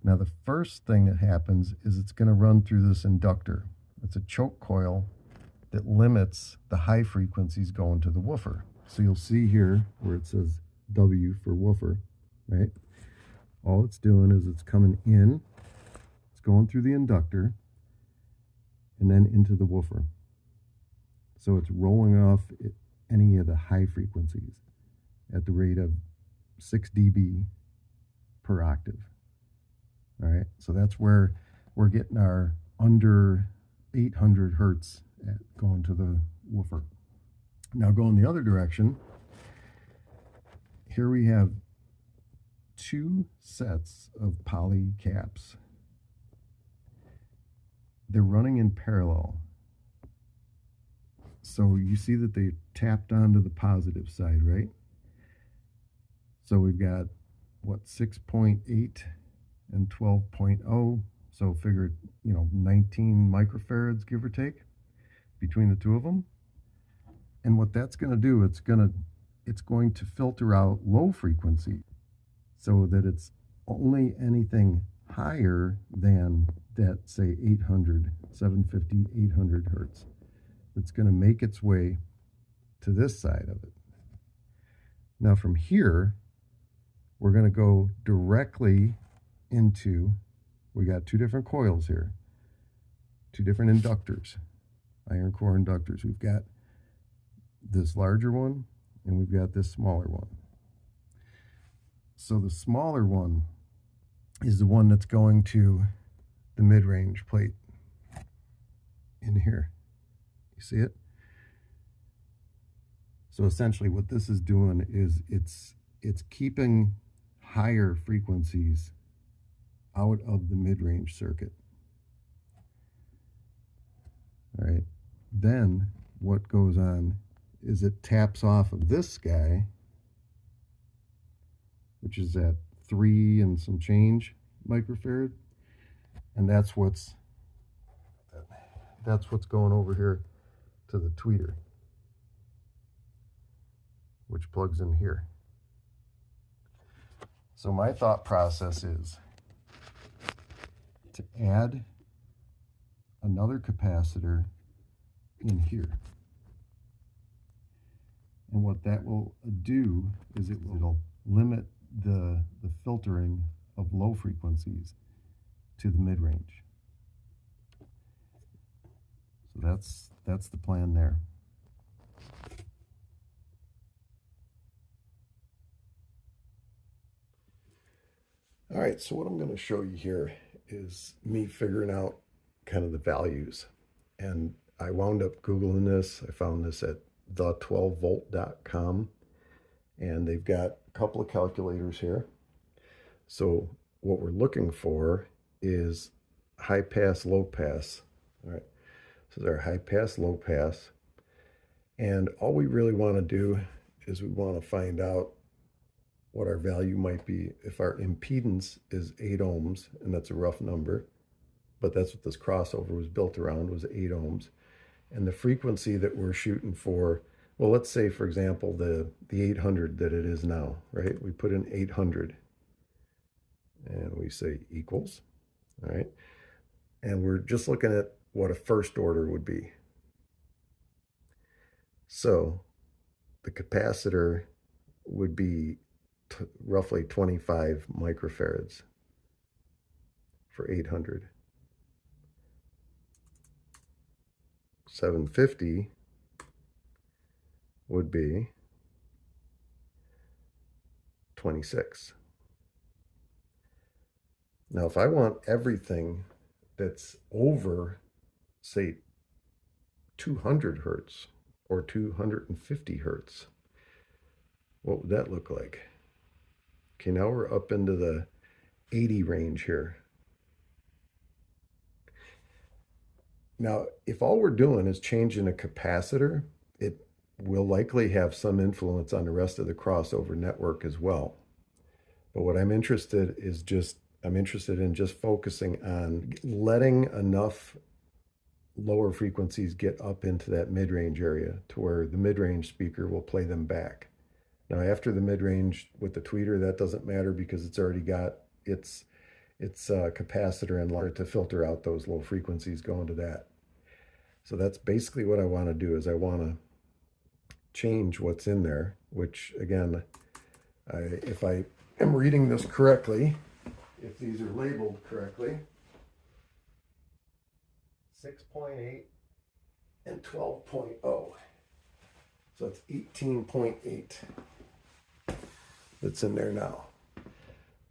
Speaker 1: Now the first thing that happens is it's going to run through this inductor. It's a choke coil that limits the high frequencies going to the woofer. So you'll see here where it says W for woofer, right? All it's doing is it's coming in, it's going through the inductor, and then into the woofer. So it's rolling off any of the high frequencies at the rate of 6 dB per octave. All right, so that's where we're getting our under 800 hertz at going to the woofer. Now going the other direction, here we have two sets of poly caps. They're running in parallel. So you see that they tapped onto the positive side, right? So we've got, what, 6.8 and 12.0. So figure, 19 microfarads, give or take, between the two of them. And what that's going to do, it's going to filter out low frequency so that it's only anything higher than that, say, 800, 750, 800 hertz. That's going to make its way to this side of it. Now from here, we're going to go directly into, we got two different coils here, two different inductors, iron core inductors. We've got this larger one and we've got this smaller one. So the smaller one is the one that's going to the mid-range plate in here. You see it? So essentially what this is doing is it's keeping higher frequencies out of the mid-range circuit. All right. Then what goes on is it taps off of this guy, which is at 3 and some change microfarad, and that's what's going over here to the tweeter, which plugs in here. So my thought process is to add another capacitor in here. And what that will do is it'll limit the filtering of low frequencies to the mid-range. So that's the plan there. All right, so what I'm going to show you here is me figuring out kind of the values. And I wound up Googling this. I found this at the12volt.com, and they've got a couple of calculators here. So what we're looking for is high pass, low pass. All right, so they're high pass, low pass. And all we really want to do is we want to find out what our value might be if our impedance is 8 ohms, and that's a rough number, but that's what this crossover was built around, was 8 ohms. And the frequency that we're shooting for, well, let's say, for example, the 800 that it is now, right? We put in 800, and we say equals, all right? And we're just looking at what a first order would be. So the capacitor would be roughly 25 microfarads for 800. 750 would be 26. Now, if I want everything that's over, say, 200 hertz or 250 hertz, what would that look like? Okay, now we're up into the 80 range here. Now, if all we're doing is changing a capacitor, it will likely have some influence on the rest of the crossover network as well. But what I'm interested in just focusing on letting enough lower frequencies get up into that mid-range area to where the mid-range speaker will play them back. Now, after the mid-range with the tweeter, that doesn't matter because it's already got its capacitor and line to filter out those low frequencies going to that. So that's basically what I want to do, is I want to change what's in there, which again, if I am reading this correctly, if these are labeled correctly, 6.8 and 12.0. So it's 18.8 that's in there now.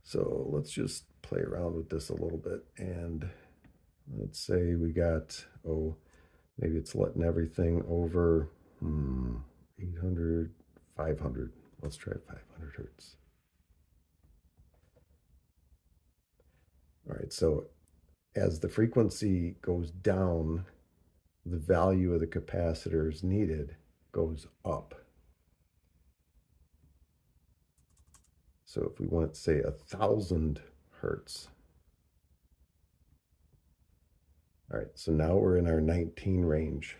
Speaker 1: So let's just play around with this a little bit, and let's say we got, maybe it's letting everything over 800, 500. Let's try 500 hertz. All right, so as the frequency goes down, the value of the capacitors needed goes up. So if we want, say, 1,000 hertz. All right, so now we're in our 19 range,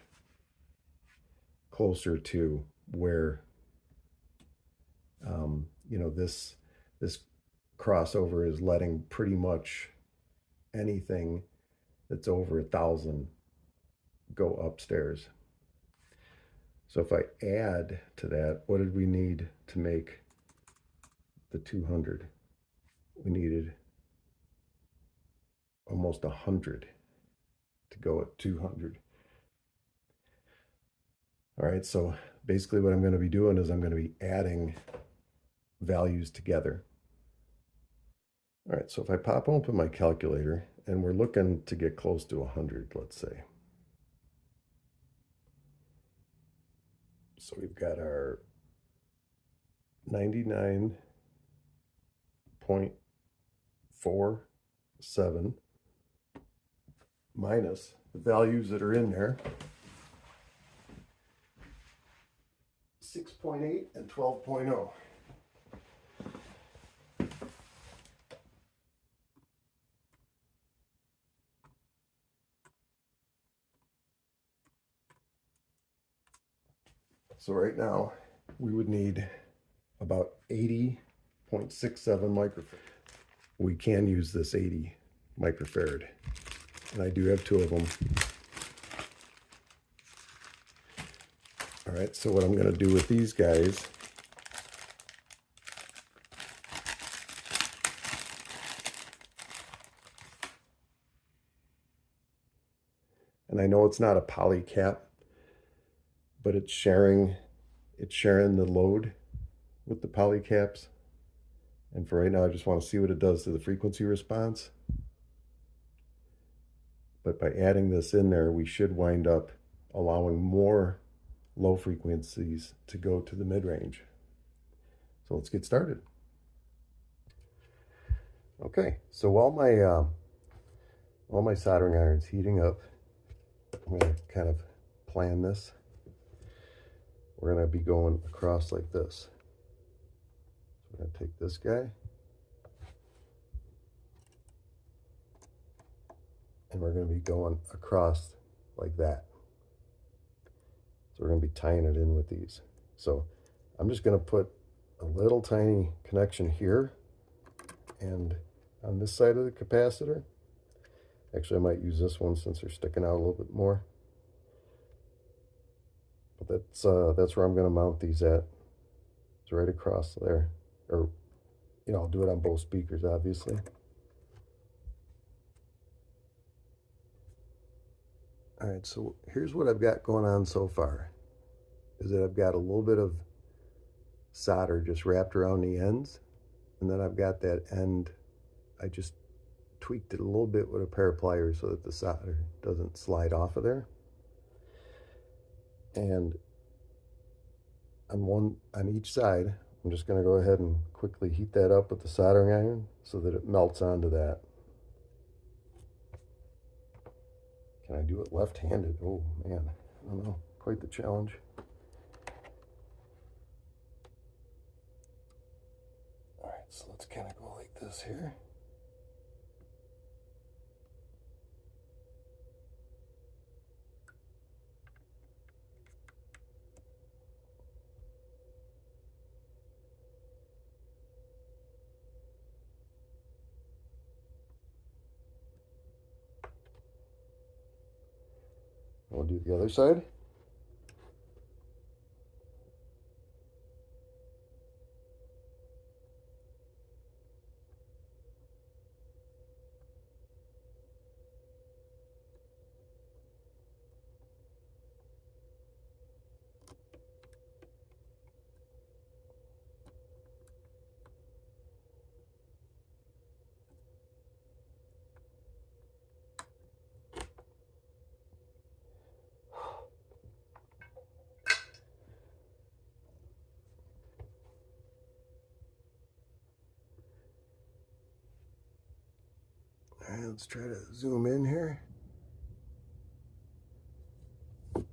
Speaker 1: closer to where, this crossover is letting pretty much anything that's over 1,000 go upstairs. So if I add to that, what did we need to make the 200. We needed almost 100 to go at 200. All right, so basically what I'm going to be doing is I'm going to be adding values together. All right, so if I pop open my calculator and we're looking to get close to 100, let's say. So we've got our 99.47 minus the values that are in there, 6.8 and 12.0. So right now we would need about 80.67 microfarad. We can use this 80 microfarad, and I do have 2 of them. All right, so what I'm going to do with these guys and I know it's not a poly cap, but it's sharing the load with the poly caps. And for right now, I just want to see what it does to the frequency response. But by adding this in there, we should wind up allowing more low frequencies to go to the mid-range. So let's get started. Okay, so while my soldering iron's heating up, I'm going to kind of plan this. We're going to be going across like this. So we're going to take this guy, and we're going to be going across like that. So we're going to be tying it in with these. So I'm just going to put a little tiny connection here and on this side of the capacitor. Actually, I might use this one since they're sticking out a little bit more. But that's where I'm going to mount these at. It's right across there. Or, you know, I'll do it on both speakers, obviously. All right, so here's what I've got going on so far. Is that I've got a little bit of solder just wrapped around the ends. And then I've got that end, I just tweaked it a little bit with a pair of pliers so that the solder doesn't slide off of there. And on each side, I'm just going to go ahead and quickly heat that up with the soldering iron so that it melts onto that. Can I do it left-handed? Oh man, I don't know, quite the challenge. All right, so let's kind of go like this here. We'll do the other side. All right, let's try to zoom in here. So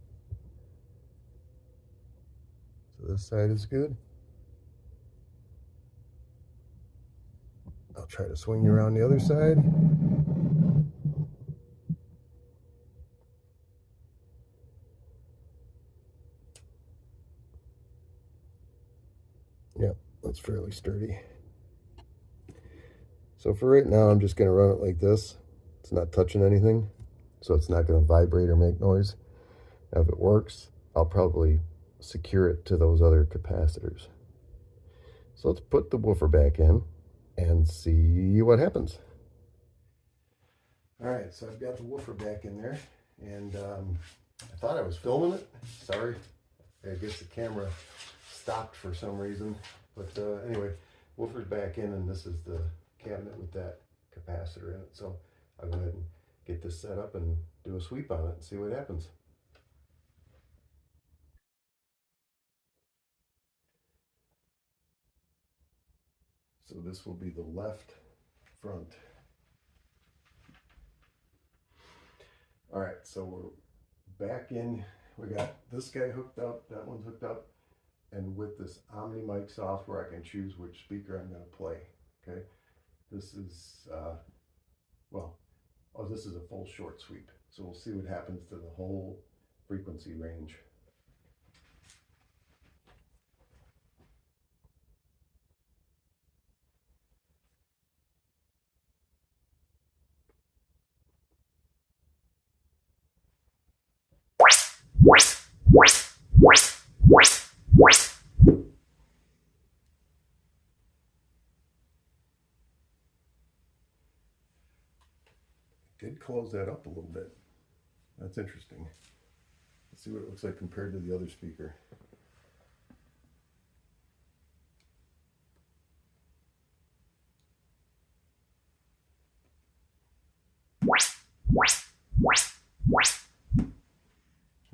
Speaker 1: this side is good. I'll try to swing around the other side. Yep, that's fairly sturdy. So for right now, I'm just going to run it like this. It's not touching anything, so it's not going to vibrate or make noise. Now, if it works, I'll probably secure it to those other capacitors. So let's put the woofer back in and see what happens. All right, so I've got the woofer back in there, and I thought I was filming it. Sorry, I guess the camera stopped for some reason. But anyway, woofer's back in, and this is the cabinet with that capacitor in it. So I'll go ahead and get this set up and do a sweep on it and see what happens. So this will be the left front. All right, so we're back in. We got this guy hooked up, that one's hooked up, and with this Omni mic software, I can choose which speaker I'm going to play. Okay, this is this is a full short sweep, so we'll see what happens to the whole frequency range. Did close that up a little bit. That's interesting. Let's see what it looks like compared to the other speaker.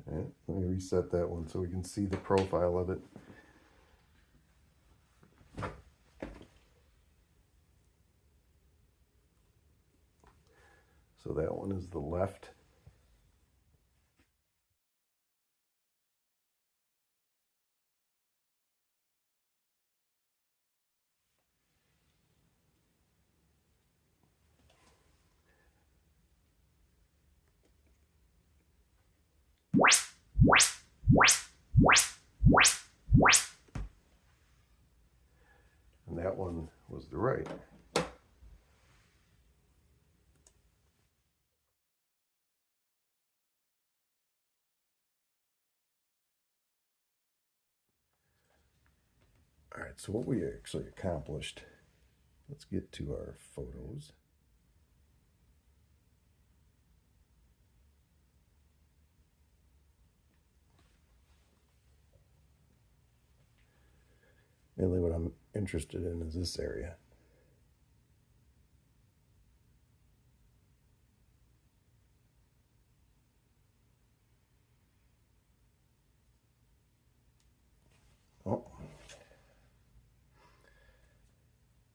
Speaker 1: All right, let me reset that one so we can see the profile of it. So that one is the left. And that one was the right. All right, so what we actually accomplished, let's get to our photos. Mainly what I'm interested in is this area. Oh.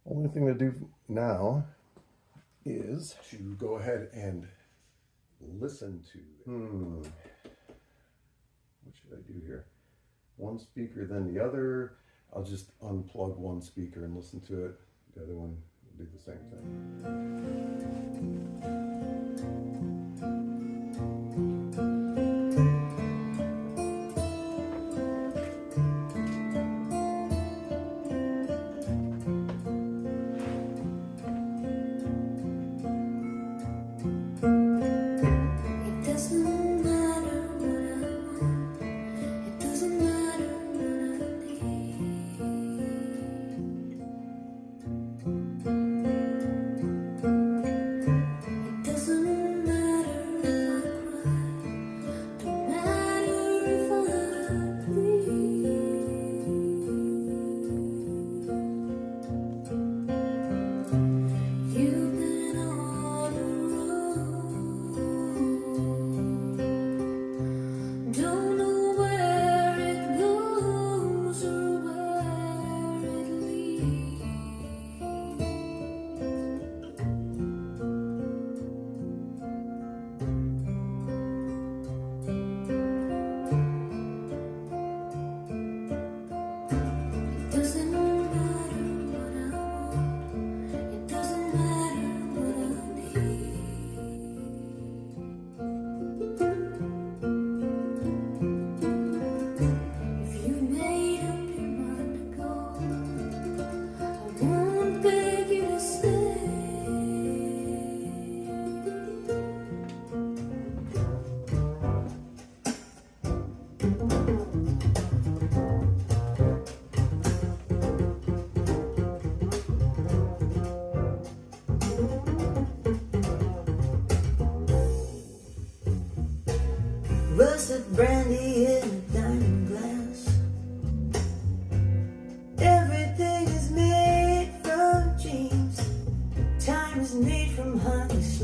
Speaker 1: Only thing to do now is to go ahead and listen to. What should I do here? One speaker, then the other. I'll just unplug one speaker and listen to it. The other one will do the same thing.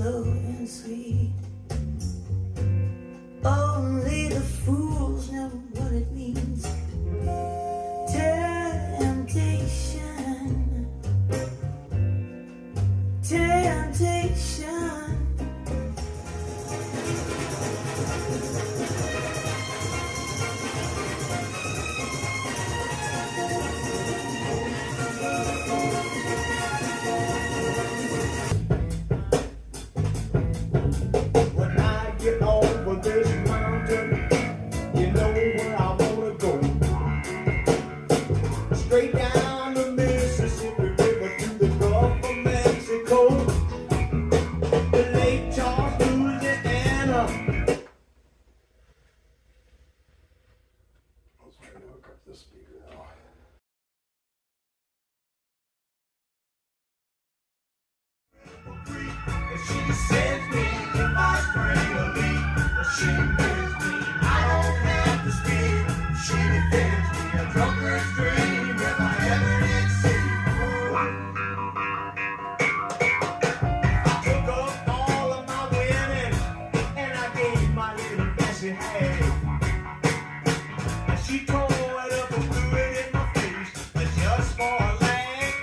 Speaker 4: slow and sweet. Only the fools know what it means. Temptation, temptation.
Speaker 5: When I get over this mountain, you know where I wanna go. Straight down the Mississippi River to the Gulf of Mexico, the Lake Charles, Louisiana.
Speaker 1: Let's try to hook up this speaker now.
Speaker 5: And she sends me if I spray a leak. She gives me, I don't have to speak. She defends me, a drunkard's dream if I ever did see. I took up all of my women and I gave my little messy hand. And she tore it up and threw it in my face just for a laugh.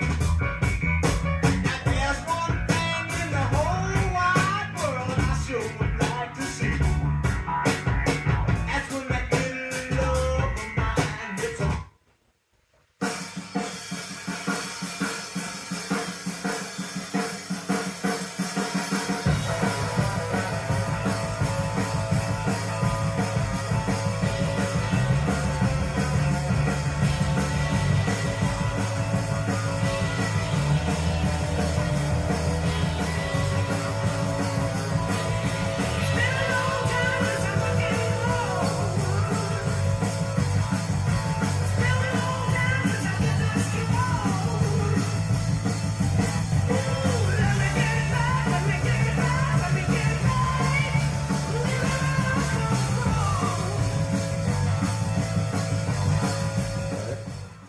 Speaker 5: Now there's one thing in the whole wide world I sure would like to see. That's when that little love of mine gets a
Speaker 1: Alright,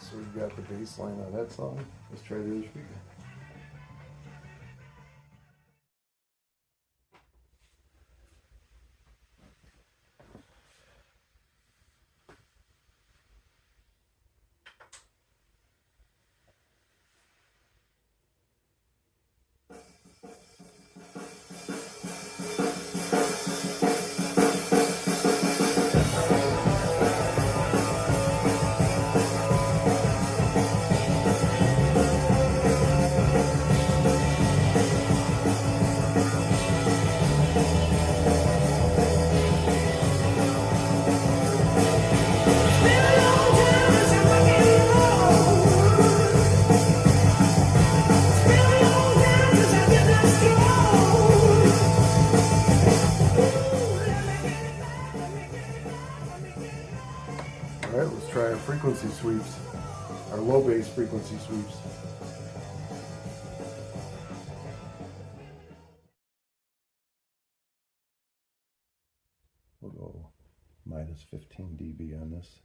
Speaker 1: so we've got the bass line on that song. Let's try the other speaker. Alright, let's try our frequency sweeps. Our low bass frequency sweeps. We'll go minus 15 dB on this.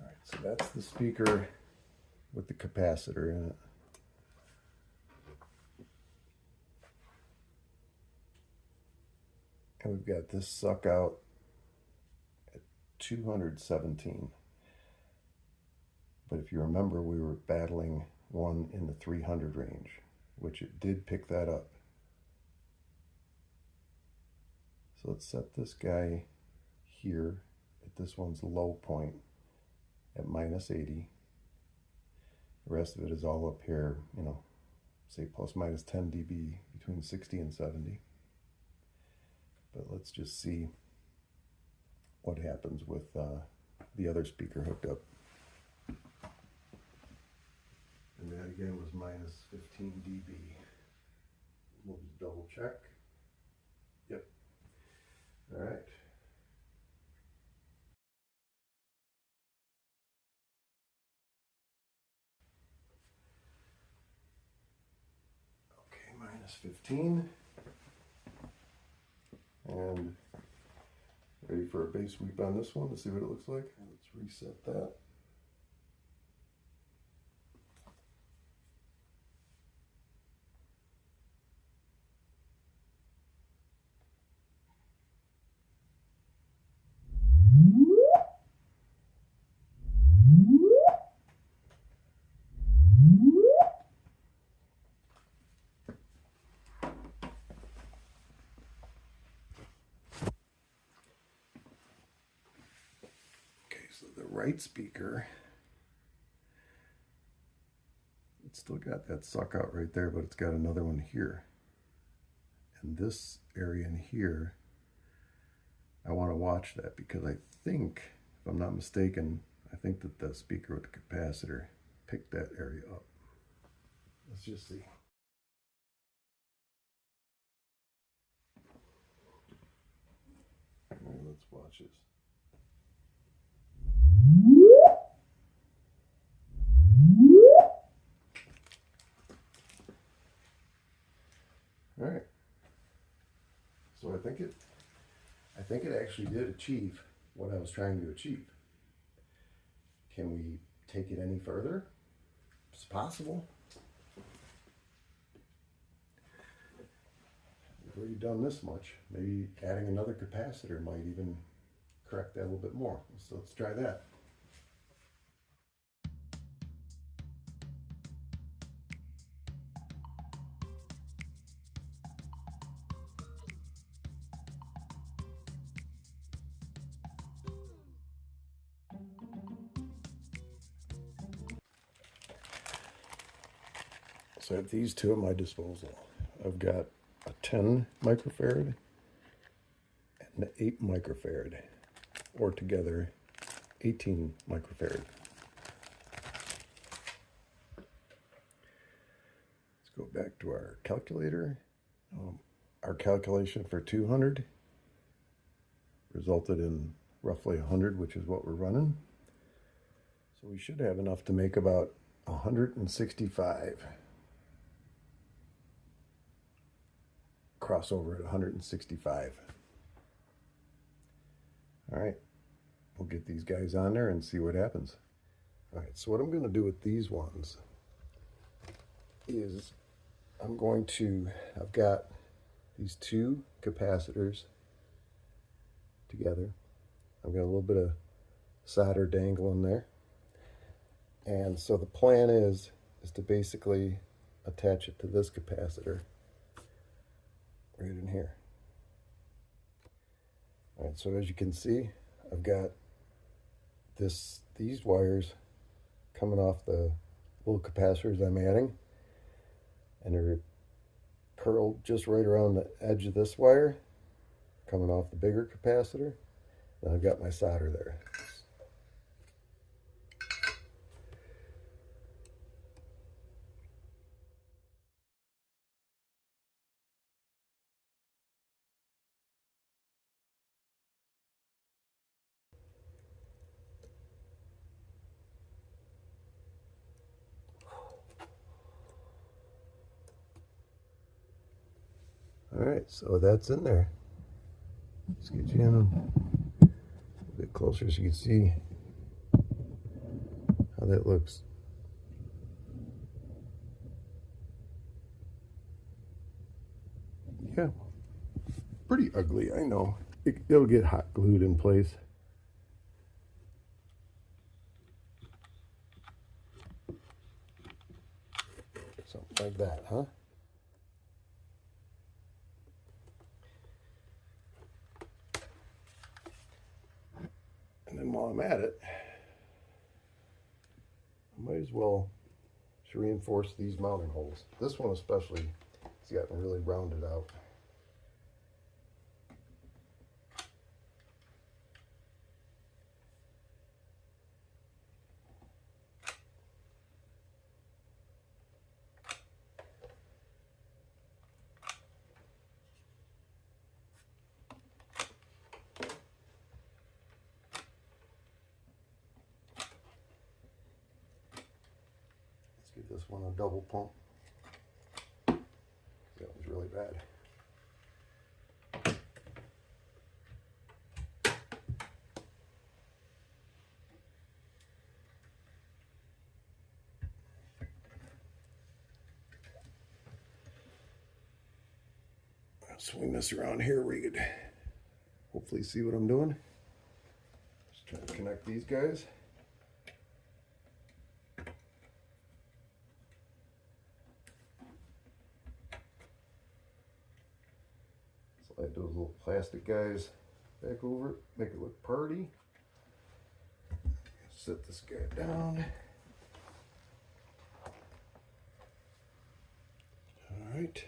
Speaker 1: Alright, so that's the speaker with the capacitor in it. And we've got this suck out at 217. But if you remember, we were battling one in the 300 range, which it did pick that up. So let's set this guy here at this one's low point at minus 80. The rest of it is all up here, you know, say plus minus 10 dB between 60 and 70. But let's just see what happens with the other speaker hooked up. And that again was minus 15 dB. We'll just double check. Yep. All right. CS15. And ready for a bass sweep on this one to see what it looks like. Let's reset that. So the right speaker, it's still got that suck out right there, but it's got another one here. And this area in here, I want to watch that because I think, if I'm not mistaken, I think that the speaker with the capacitor picked that area up. Let's just see. All right, let's watch this. All right. So I think it actually did achieve what I was trying to achieve. Can we take it any further? It's possible. We've already done this much. Maybe adding another capacitor might even correct that a little bit more. So let's try that. So I have these two at my disposal. I've got a 10 microfarad and an 8 microfarad, or together 18 microfarad. Let's go back to our calculator. Our calculation for 200 resulted in roughly 100, which is what we're running. So we should have enough to make about 165. Crossover at 165. All right, we'll get these guys on there and see what happens. All right, so what I'm going to do with these ones is I've got these two capacitors together. I've got a little bit of solder dangling there. And so the plan is to basically attach it to this capacitor right in here. All right, so as you can see, I've got these wires coming off the little capacitors I'm adding, and they're curled just right around the edge of this wire, coming off the bigger capacitor. And I've got my solder there. All right, so that's in there. Let's get you in a bit closer so you can see how that looks. Yeah, pretty ugly, I know. It'll get hot glued in place. Something like that, huh? And then while I'm at it, I might as well reinforce these mounting holes. This one especially has gotten really rounded out. This one a double pump. That was really bad. I'll swing this around here where you could hopefully see what I'm doing. Just trying to connect these guys. Slide those little plastic guys back over it, make it look pretty. Set this guy down. All right.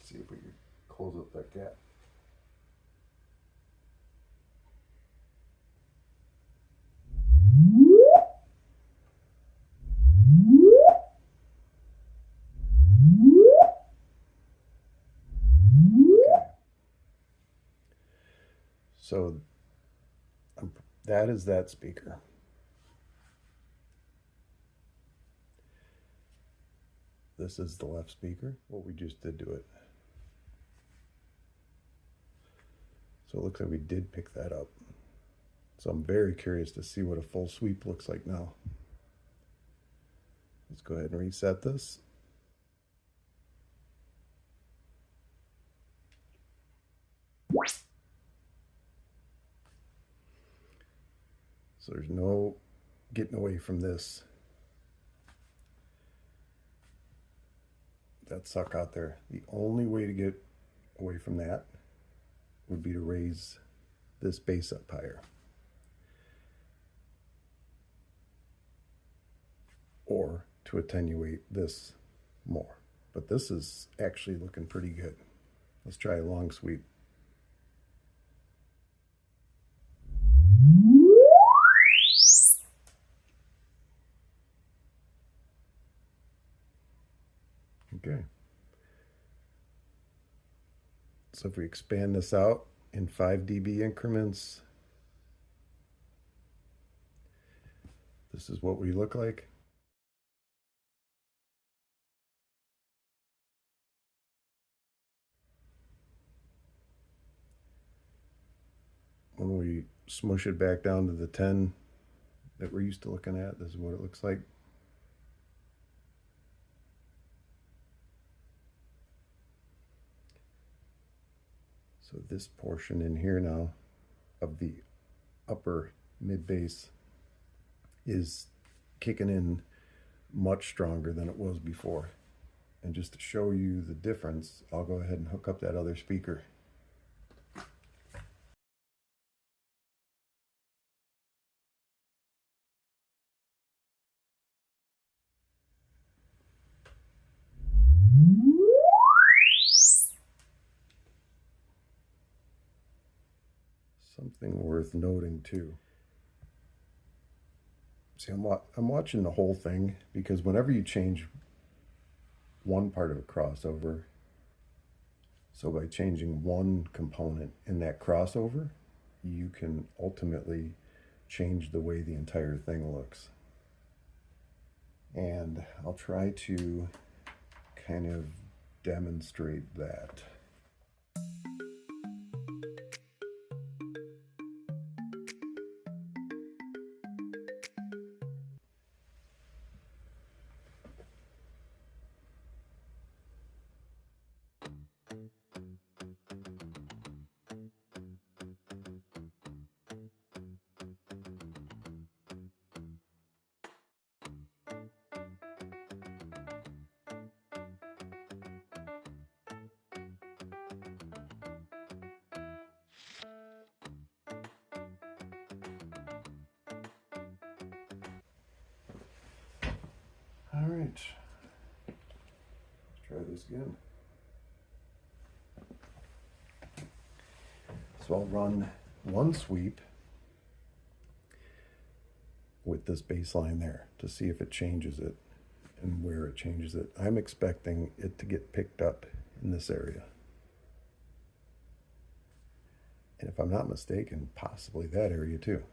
Speaker 1: See if we can close up that gap. Okay. So that is that speaker. This is the left speaker, what we just did to it. So it looks like we did pick that up. So I'm very curious to see what a full sweep looks like now. Let's go ahead and reset this. So there's no getting away from this. That suck out there. The only way to get away from that would be to raise this bass up higher. Or to attenuate this more. But this is actually looking pretty good. Let's try a long sweep. Okay. So if we expand this out in 5 dB increments, this is what we look like. When we smush it back down to the 10 that we're used to looking at, this is what it looks like. So this portion in here now of the upper mid bass is kicking in much stronger than it was before. And just to show you the difference, I'll go ahead and hook up that other speaker. Something worth noting too. See, I'm watching the whole thing, because whenever you change one part of a crossover, so by changing one component in that crossover, you can ultimately change the way the entire thing looks. And I'll try to kind of demonstrate that. this again. So I'll run one sweep with this bass line there to see if it changes it and where it changes it. I'm expecting it to get picked up in this area. And if I'm not mistaken, possibly that area too.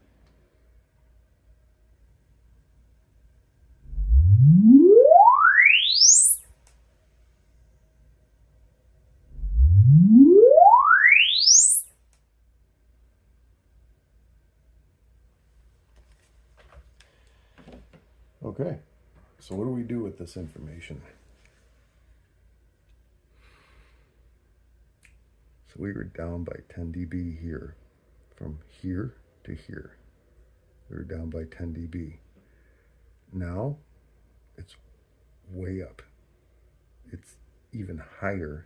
Speaker 1: Okay, so what do we do with this information? So we were down by 10 dB here, from here to here. We were down by 10 dB. Now it's way up. It's even higher.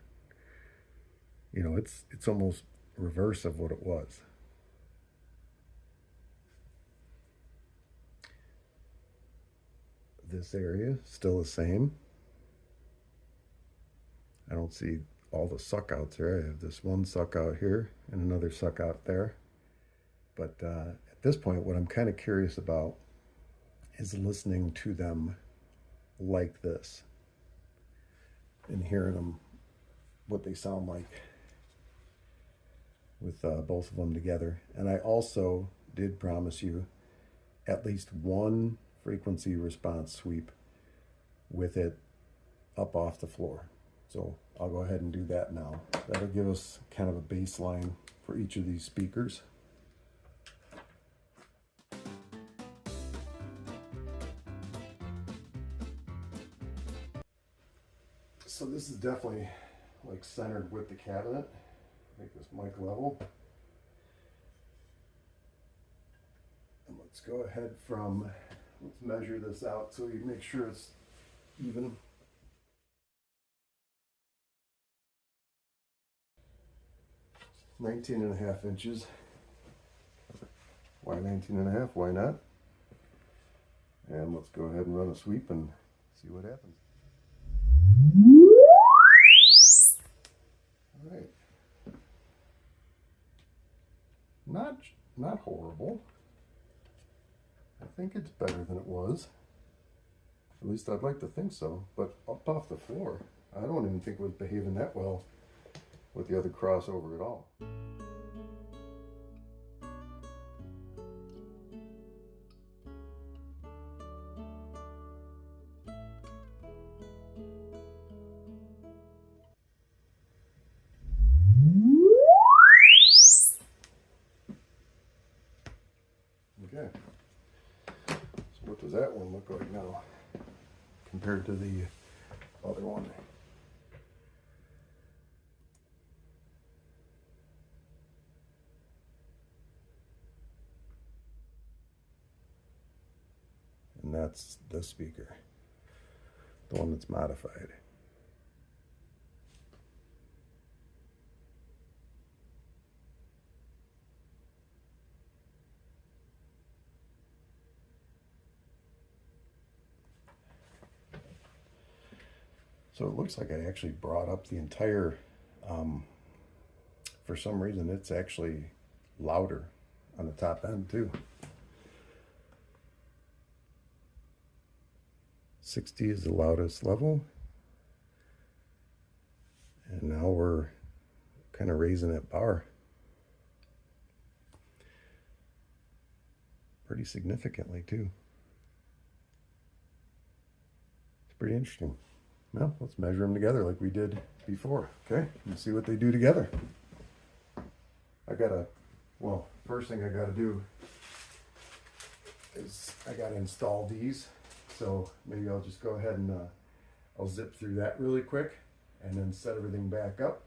Speaker 1: You know, it's almost reverse of what it was. This area still the same. I don't see all the suck outs there. I have this one suck out here and another suck out there. But at this point, what I'm kind of curious about is listening to them like this and hearing them, what they sound like with both of them together. And I also did promise you at least one frequency response sweep with it up off the floor. So I'll go ahead and do that now. That'll give us kind of a baseline for each of these speakers. So this is definitely like centered with the cabinet. Make this mic level. And let's go ahead from, let's measure this out so you make sure it's even. It's 19.5 inches. Why 19.5? Why not? And let's go ahead and run a sweep and see what happens. All right. Not horrible. I think it's better than it was. At least I'd like to think so. But up off the floor, I don't even think it was behaving that well with the other crossover at all. Okay. So what does that one look like now compared to the other one? And that's this speaker, the one that's modified. So it looks like I actually brought up the entire, for some reason it's actually louder on the top end too. 60 is the loudest level. And now we're kind of raising that bar pretty significantly too. It's pretty interesting. Well, let's measure them together like we did before, okay? And see what they do together. Well, first thing I gotta do is I gotta install these. So maybe I'll just go ahead and I'll zip through that really quick and then set everything back up,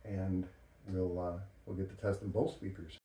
Speaker 1: and we'll get to testing both speakers.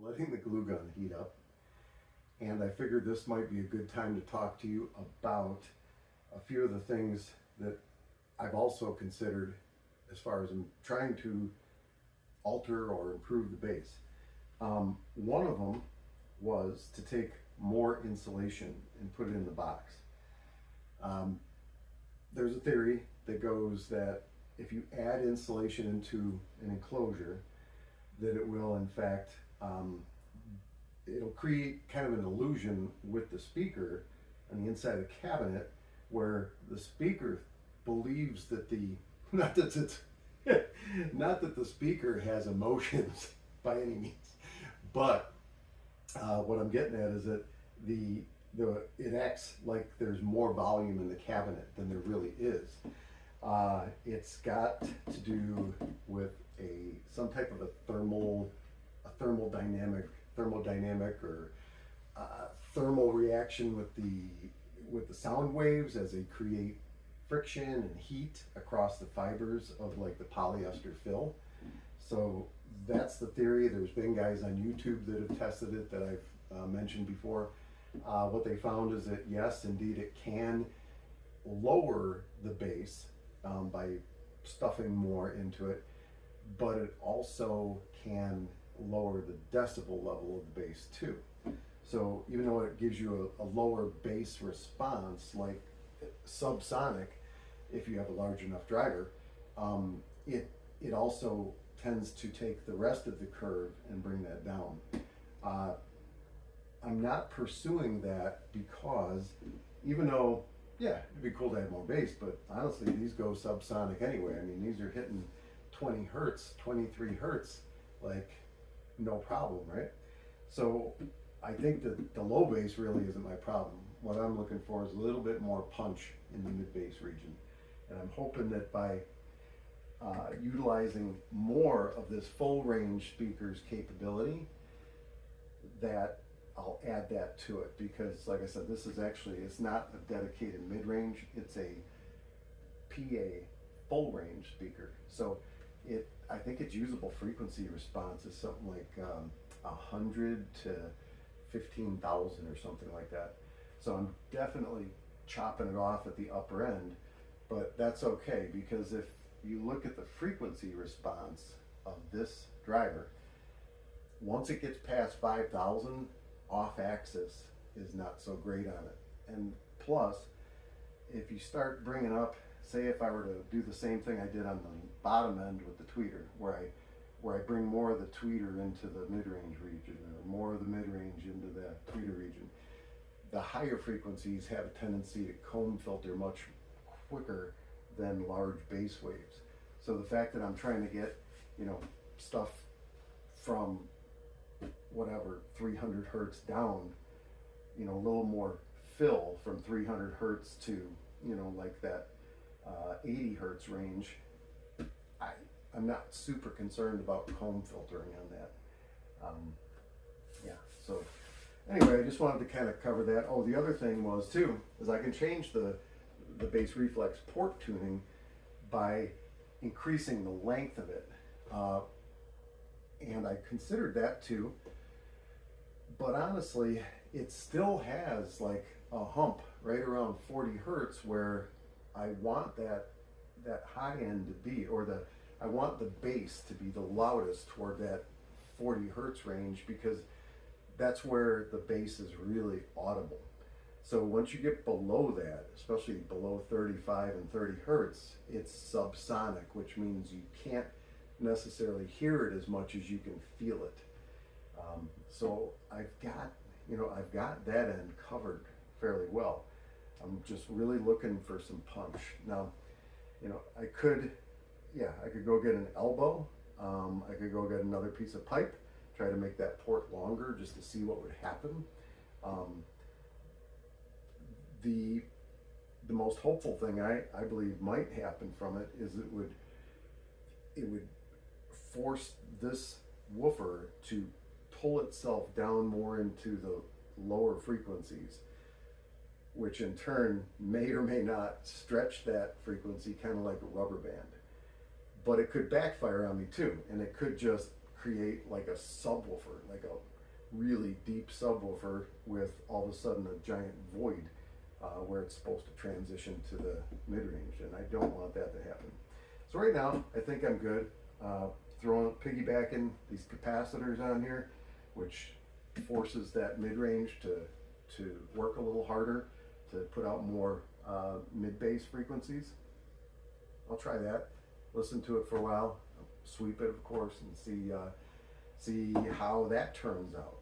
Speaker 1: letting the glue gun heat up, and I figured this might be a good time to talk to you about a few of the things that I've also considered as far as I'm trying to alter or improve the bass. One of them was to take more insulation and put it in the box. There's a theory that goes that if you add insulation into an enclosure, that it will in fact, it'll create kind of an illusion with the speaker on the inside of the cabinet where the speaker believes that not that the speaker has emotions by any means, but what I'm getting at is that it acts like there's more volume in the cabinet than there really is. It's got to do with some type of a thermodynamic or thermal reaction with the sound waves as they create friction and heat across the fibers of like the polyester fill. So that's the theory. There's been guys on YouTube that have tested it that I've mentioned before. What they found is that yes, indeed, it can lower the bass by stuffing more into it, but it also can lower the decibel level of the bass too. So even though it gives you a lower bass response, like subsonic, if you have a large enough driver, it also tends to take the rest of the curve and bring that down. I'm not pursuing that because even though, yeah, it'd be cool to have more bass, but honestly, these go subsonic anyway. I mean, these are hitting 20 hertz, 23 hertz, like no problem, right? So I think that the low bass really isn't my problem. What I'm looking for is a little bit more punch in the mid bass region. And I'm hoping that by utilizing more of this full range speaker's capability, that I'll add that to it, because like I said, this is actually, it's not a dedicated mid-range, it's a PA full range speaker. So I think its usable frequency response is something like 100 to 15,000 or something like that. So I'm definitely chopping it off at the upper end, but that's okay, because if you look at the frequency response of this driver, once it gets past 5,000, off axis is not so great on it. And plus, if you start bringing up, say if I were to do the same thing I did on the bottom end with the tweeter, where I bring more of the tweeter into the mid-range region or more of the mid-range into the tweeter region, the higher frequencies have a tendency to comb filter much quicker than large bass waves. So the fact that I'm trying to get, stuff from whatever 300 hertz down, a little more fill from 300 hertz to like that 80 hertz range, I'm not super concerned about comb filtering on that. So anyway, I just wanted to kind of cover that. Oh, the other thing was too is I can change the bass reflex port tuning by increasing the length of it, and I considered that too. But honestly, it still has like a hump right around 40 hertz where I want that high end to be, or I want the bass to be the loudest toward that 40 hertz range, because that's where the bass is really audible. So once you get below that, especially below 35 and 30 hertz, it's subsonic, which means you can't necessarily hear it as much as you can feel it. So I've got that end covered fairly well. I'm just really looking for some punch. Now, I could go get an elbow. I could go get another piece of pipe, try to make that port longer just to see what would happen. The most hopeful thing I believe might happen from it is it would force this woofer to pull itself down more into the lower frequencies, which in turn may or may not stretch that frequency kind of like a rubber band. But it could backfire on me too, and it could just create like a subwoofer, like really deep subwoofer with all of a sudden a giant void where it's supposed to transition to the mid-range, and I don't want that to happen. So right now, I think I'm good. Piggybacking these capacitors on here, which forces that mid-range to work a little harder to put out more mid-bass frequencies. I'll try that, listen to it for a while, sweep it of course, and see how that turns out.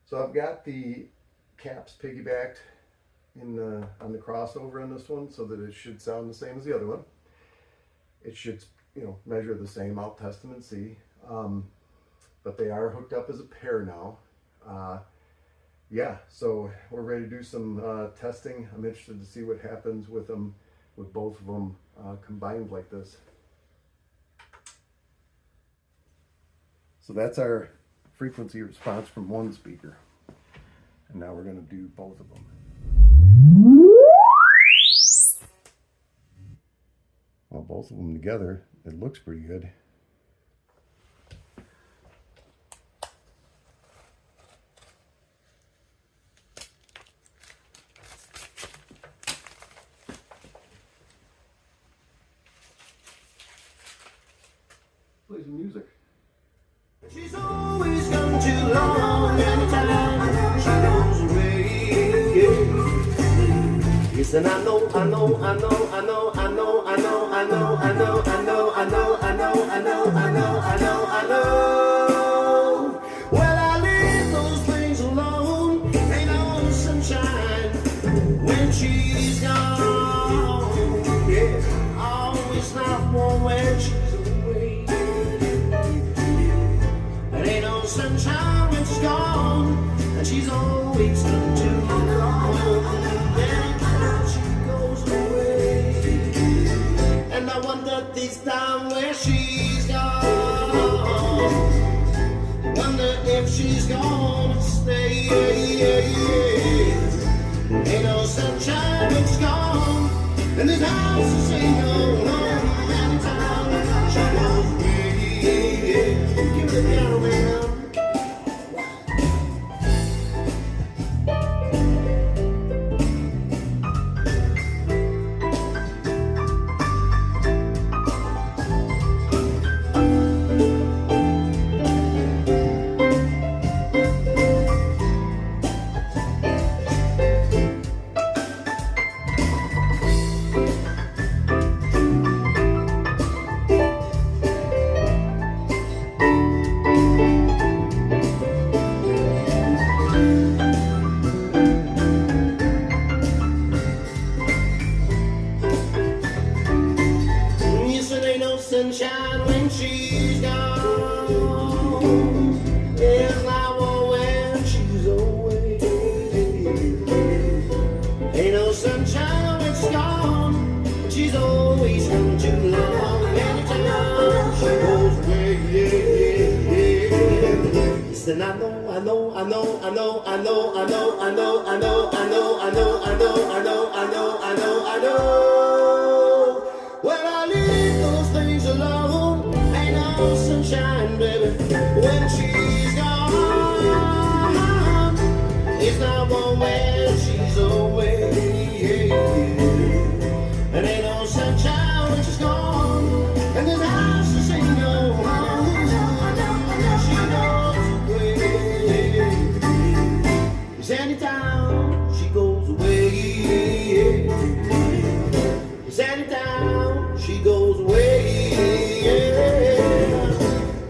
Speaker 1: So I've got the caps piggybacked on the crossover on this one so that it should sound the same as the other one. It should, measure the same. I'll test them and see. But they are hooked up as a pair now. Yeah, so we're ready to do some testing. I'm interested to see what happens with both of them combined like this. So that's our frequency response from one speaker, and now we're going to do both of them. Well, both of them together, it looks pretty good. Play some music.
Speaker 5: She's always come too long, anytime she goes away. Yes, and I know. Well, I leave those things alone. Ain't no sunshine when she's gone. Yeah, always not warm when she's away. There ain't no sunshine when she's gone, and she's always come too long. Then she goes away, and I wonder this time where she's gone. Wonder if she's gonna stay. Ain't no sunshine when she's gone, and this house is ain't no home. Anytime she goes away, give it a piano man. Sunshine when she's gone. There's not one when she's away. Ain't no sunshine when she's gone, but she's always come too long. Anytime she goes away. Listen, I know. Well, I leave those things alone. Ain't no sunshine, baby, when she's gone. It's not one when she's away. And ain't no sunshine when she's gone, and this house is ain't no home. She goes away. It's anytime she goes away. It's anytime she goes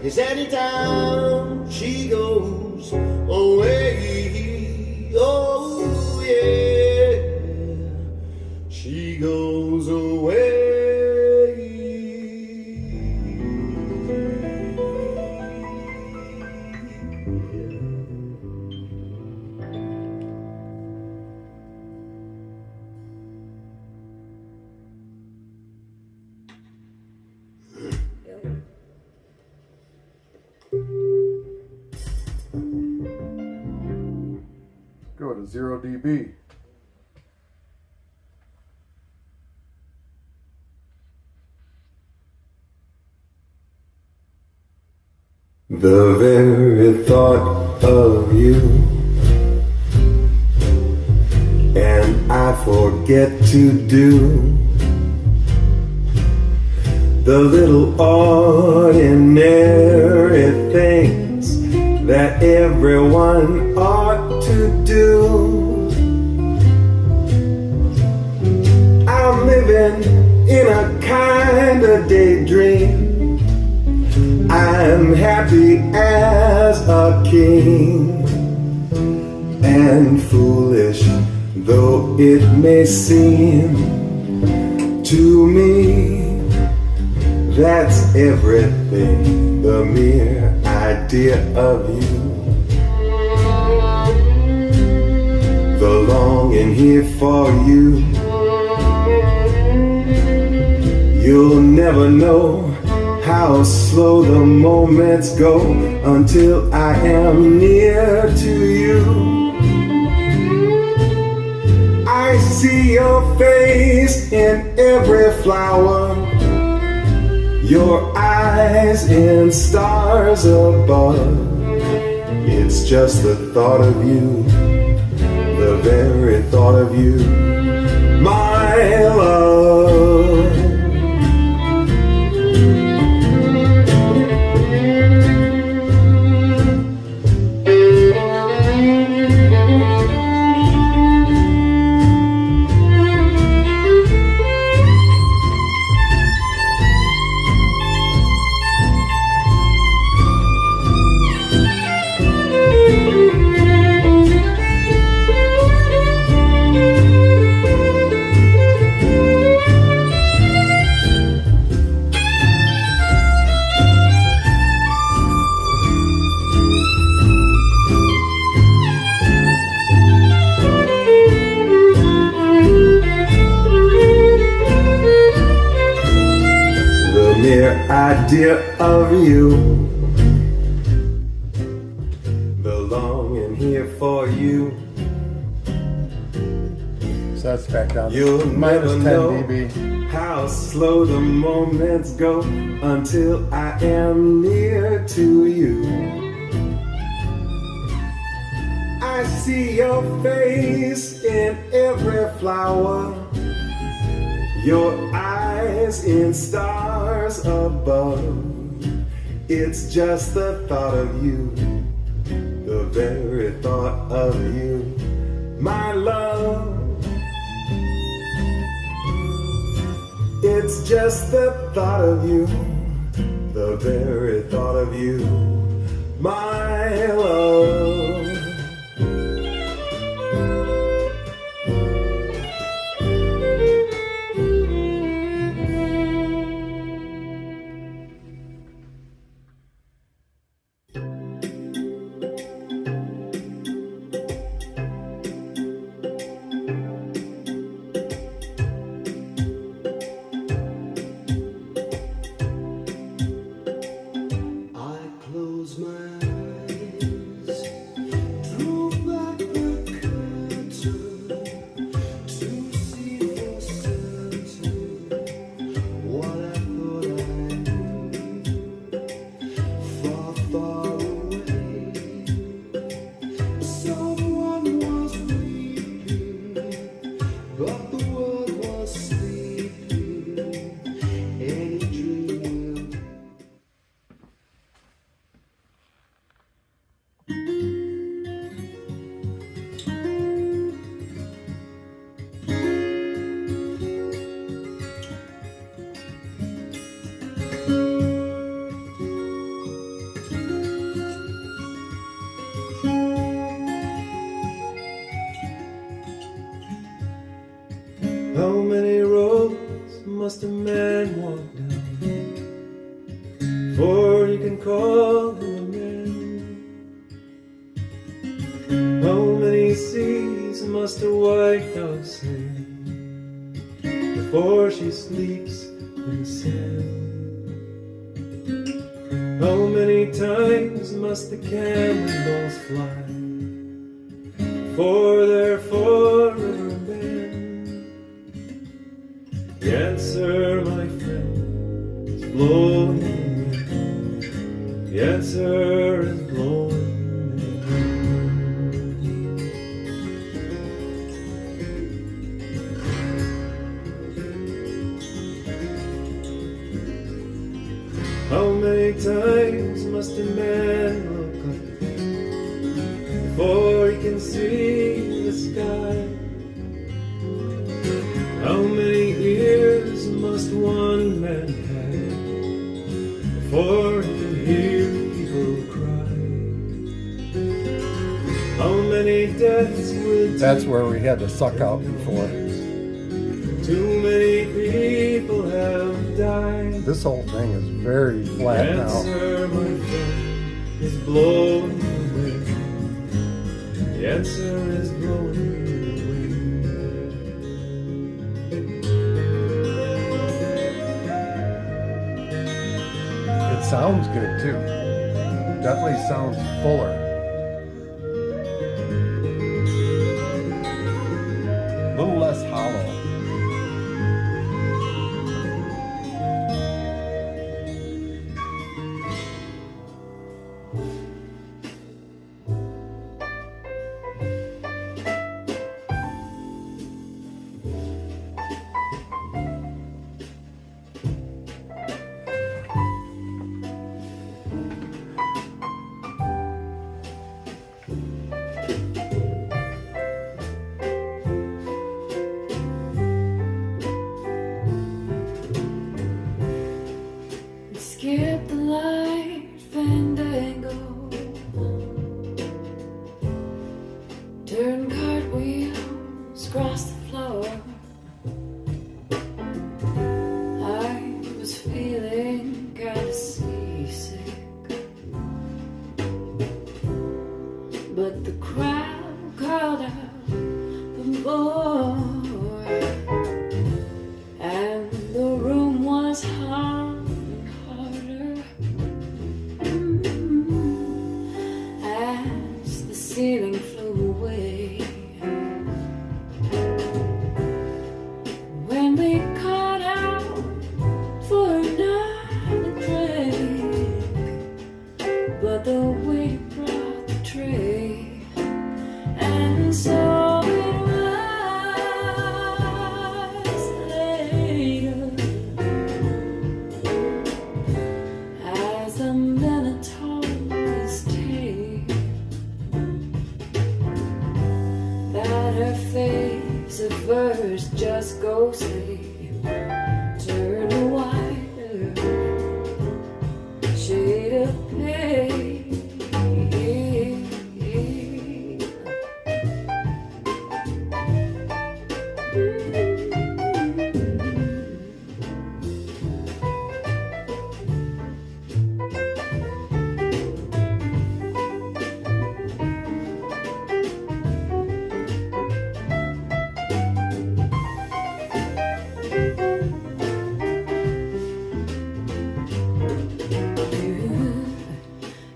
Speaker 5: Yes, anytime she goes away, oh yeah, she goes away.
Speaker 1: Go to 0 dB.
Speaker 5: The very thought of you, and I forget to do the little ordinary things that everyone ought to do. I'm living in a kind of daydream. I'm happy as a king, and foolish though it may seem to me, that's everything, the mere idea of you. The longing here for you, you'll never know how slow the moments go until I am near to you. I see your face in every flower, your eyes in stars above. It's just the thought of you, the very thought of you, my love. Idea of you, the longing here for you.
Speaker 1: So that's back down.
Speaker 5: You'll
Speaker 1: Minus
Speaker 5: never
Speaker 1: 10
Speaker 5: know
Speaker 1: dB.
Speaker 5: how slow the moments go until I am near to you. I see your face in every flower, your eyes in stars above. It's just the thought of you, the very thought of you, my love. It's just the thought of you, the very thought of you, my love.
Speaker 6: before you can call him a man. How many seas must a white dove sail before she sleeps in the sand? How many times must the cannonballs fly before they're forever banned? The answer, my friend, is blowing in the wind. The answer is blowing in the wind. How many times must a man look up before he can see the sky? How many ears must one man have before he can hear people cry? How many deaths will
Speaker 1: That's where we had to suck out before.
Speaker 6: too many people have died?
Speaker 1: This whole thing is very flat
Speaker 6: The
Speaker 1: now.
Speaker 6: answer, my friend, is blowing in the wind. The answer is blowing in the wind.
Speaker 1: It sounds good too. Definitely sounds fuller. A little less hollow.
Speaker 4: Skip the light fandango, turn cartwheels across the floor. I was feeling kinda seasick, but the crowd called out for more, and the room was hung as the ceiling flew away. When we caught out for another drink, but the waiter brought the tray, and so it was later, as the minute told his tale, that her face at first just ghostly turned a whiter shade of pale.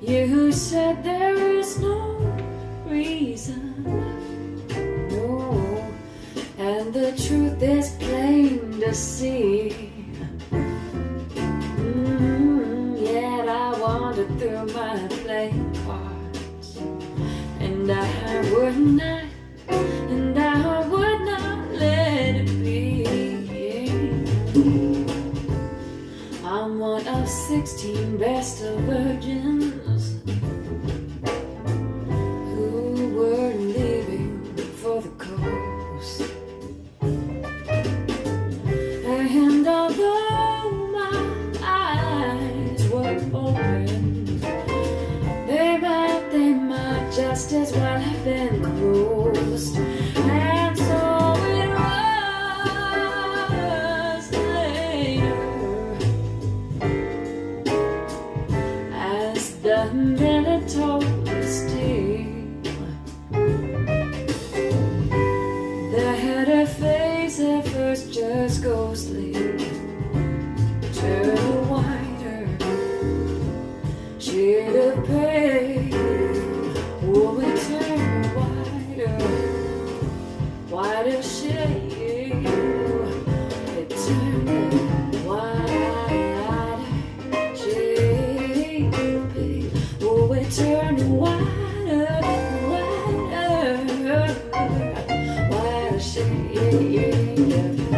Speaker 4: You said there is no reason, no, and the truth is plain to see. Yet I wandered through my playing cards, and I would not let it be. I'm one of 16 best of virgins who were leaving for the coast. And although my eyes were open, they might just as well have been closed. And so it was later, and then it totally still. The head her face at first just ghostly, turn whiter, shade of pale. Oh, it turned whiter, whiter shade. It turned whiter shade of pale. Oh, it turned whiter, whiter shade of pale.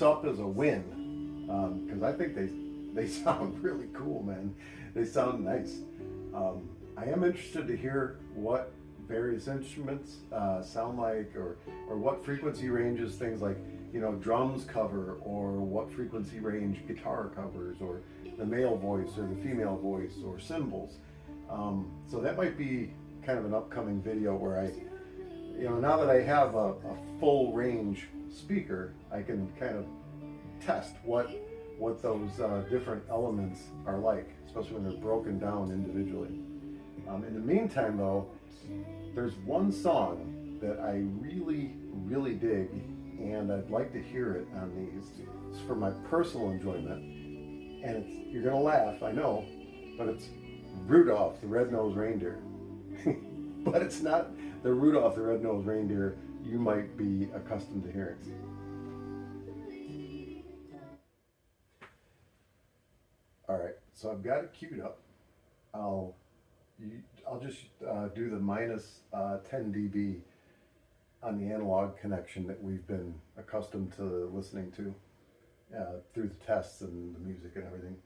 Speaker 1: Up as a win, because I think they sound really cool, man. They sound nice. I am interested to hear what various instruments sound like, or what frequency ranges things like, you know, drums cover, or what frequency range guitar covers, or the male voice or the female voice, or cymbals. So that might be kind of an upcoming video where I, you know, now that I have a full range speaker, I can kind of test what those different elements are like, especially when they're broken down individually. In the meantime, though, there's one song that I really, really dig, and I'd like to hear it on these. It's for my personal enjoyment, and you're gonna laugh, I know, but it's Rudolph the Red-Nosed Reindeer. But it's not the Rudolph the Red-Nosed Reindeer you might be accustomed to hearing. All right, so I've got it queued up. I'll just do the minus 10 dB on the analog connection that we've been accustomed to listening to through the tests and the music and everything.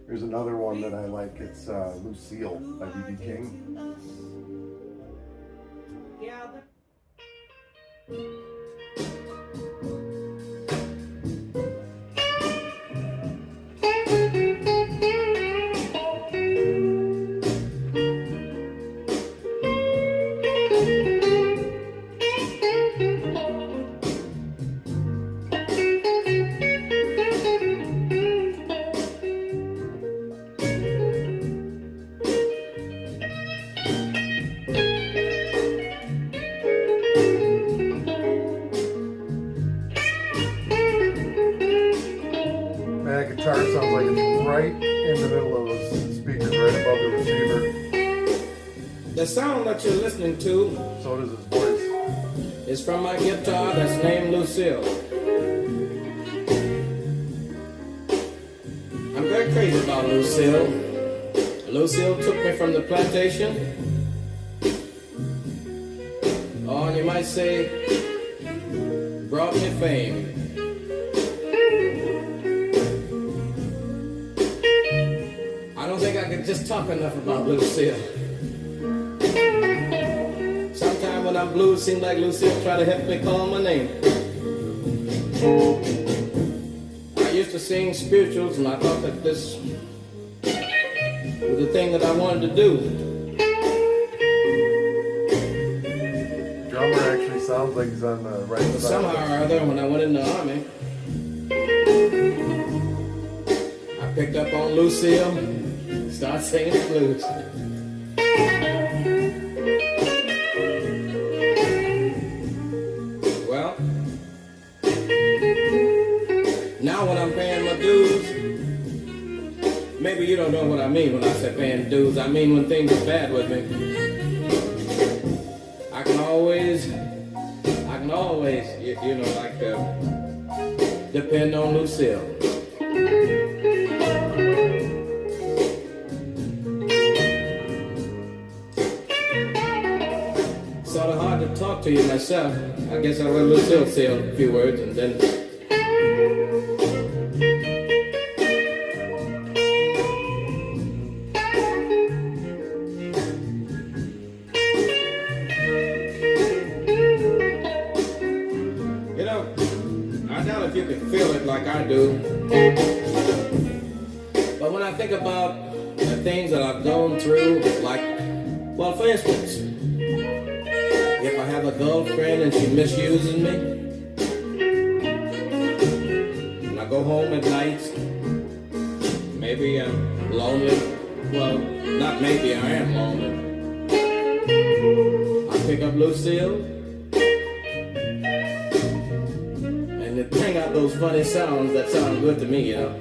Speaker 1: Here's another one that I like. It's Lucille by B.B. King.
Speaker 2: Gather.
Speaker 1: That guitar sounds like it's right in the middle of those speakers, right above the receiver.
Speaker 7: The sound that you're listening to
Speaker 1: So does his voice.
Speaker 7: is from my guitar that's named Lucille. I'm very crazy about Lucille. Lucille took me from the plantation. Or you might say, brought me fame. I don't think I could just talk enough about Lucille. Sometimes when I'm blue, it seems like Lucille try to help me call my name. I used to sing spirituals, and I thought that this was the thing that I wanted to do.
Speaker 1: Drummer actually sounds like he's on the right
Speaker 7: But
Speaker 1: side.
Speaker 7: somehow or other, when I went in the army, I picked up on Lucille, started singing the blues. Well, now when I'm paying my dues, maybe you don't know what I mean when I say paying dues. I mean when things are bad with me. I can always, you know, like, depend on Lucille. Sort of hard to talk to you myself. I guess I'll let Lucille say a few words and then. You know, I doubt if you can feel it like I do. But when I think about the things that I've gone through, like, well, for instance, if I have a girlfriend and she misuses me, and I go home at night, maybe I'm lonely. Well, not maybe, I am lonely. I pick up Lucille, and it bring out those funny sounds that sound good to me, you know.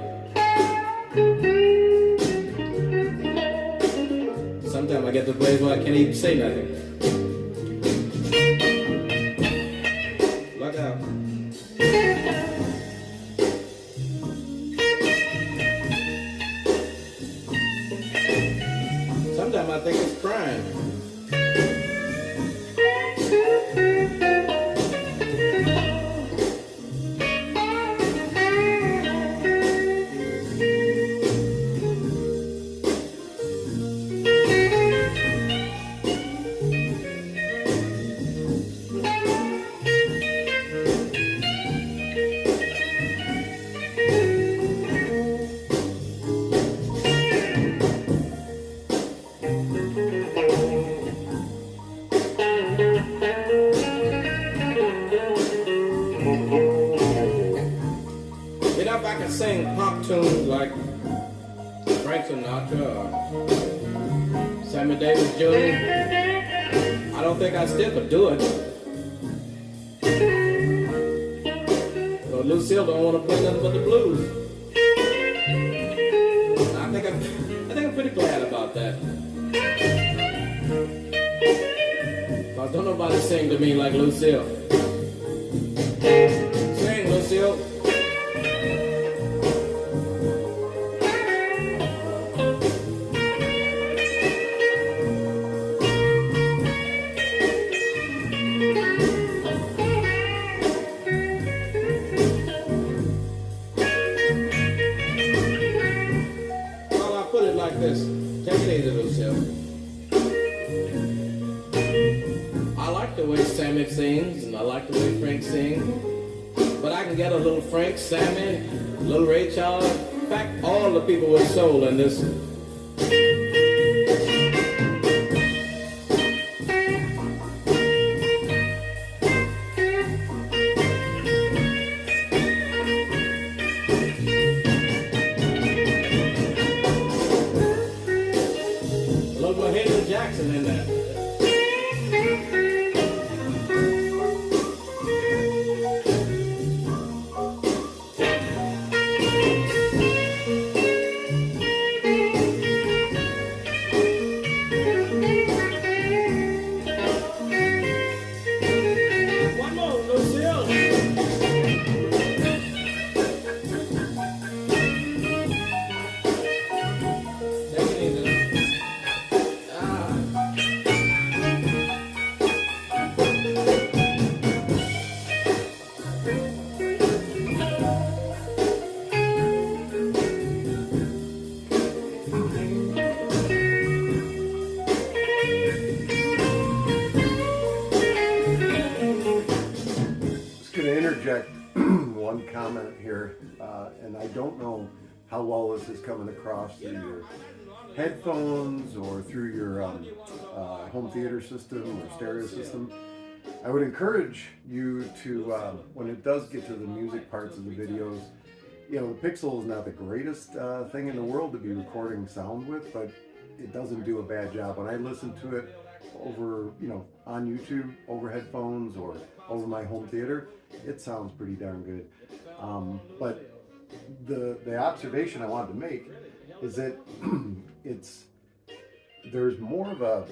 Speaker 7: Sometimes I get to places where I can't even say nothing. Look out. Sometimes I think it's crying. If I could sing pop tunes like Frank Sinatra or Sammy Davis Jr., I don't think I still could do it. But Lucille don't want to play nothing but the blues. I think I'm pretty glad about that. Cause don't nobody sing to me like Lucille. Sing, Lucille. Like this. Take it easy, Lucille. I like the way Sammy sings, and I like the way Frank sings. But I can get a little Frank, Sammy, a little Ray Charles. In fact, all the people with soul in this. Jackson in there. One more, Lucille. Take it easy.
Speaker 1: Interject one comment here, and I don't know how well this is coming across through your headphones or through your home theater system or stereo system. I would encourage you to, when it does get to the music parts of the videos, you know, the Pixel is not the greatest thing in the world to be recording sound with, but it doesn't do a bad job. When I listen to it over, you know, on YouTube, over headphones or over my home theater, it sounds pretty darn good. But the observation I wanted to make is that there's more of a,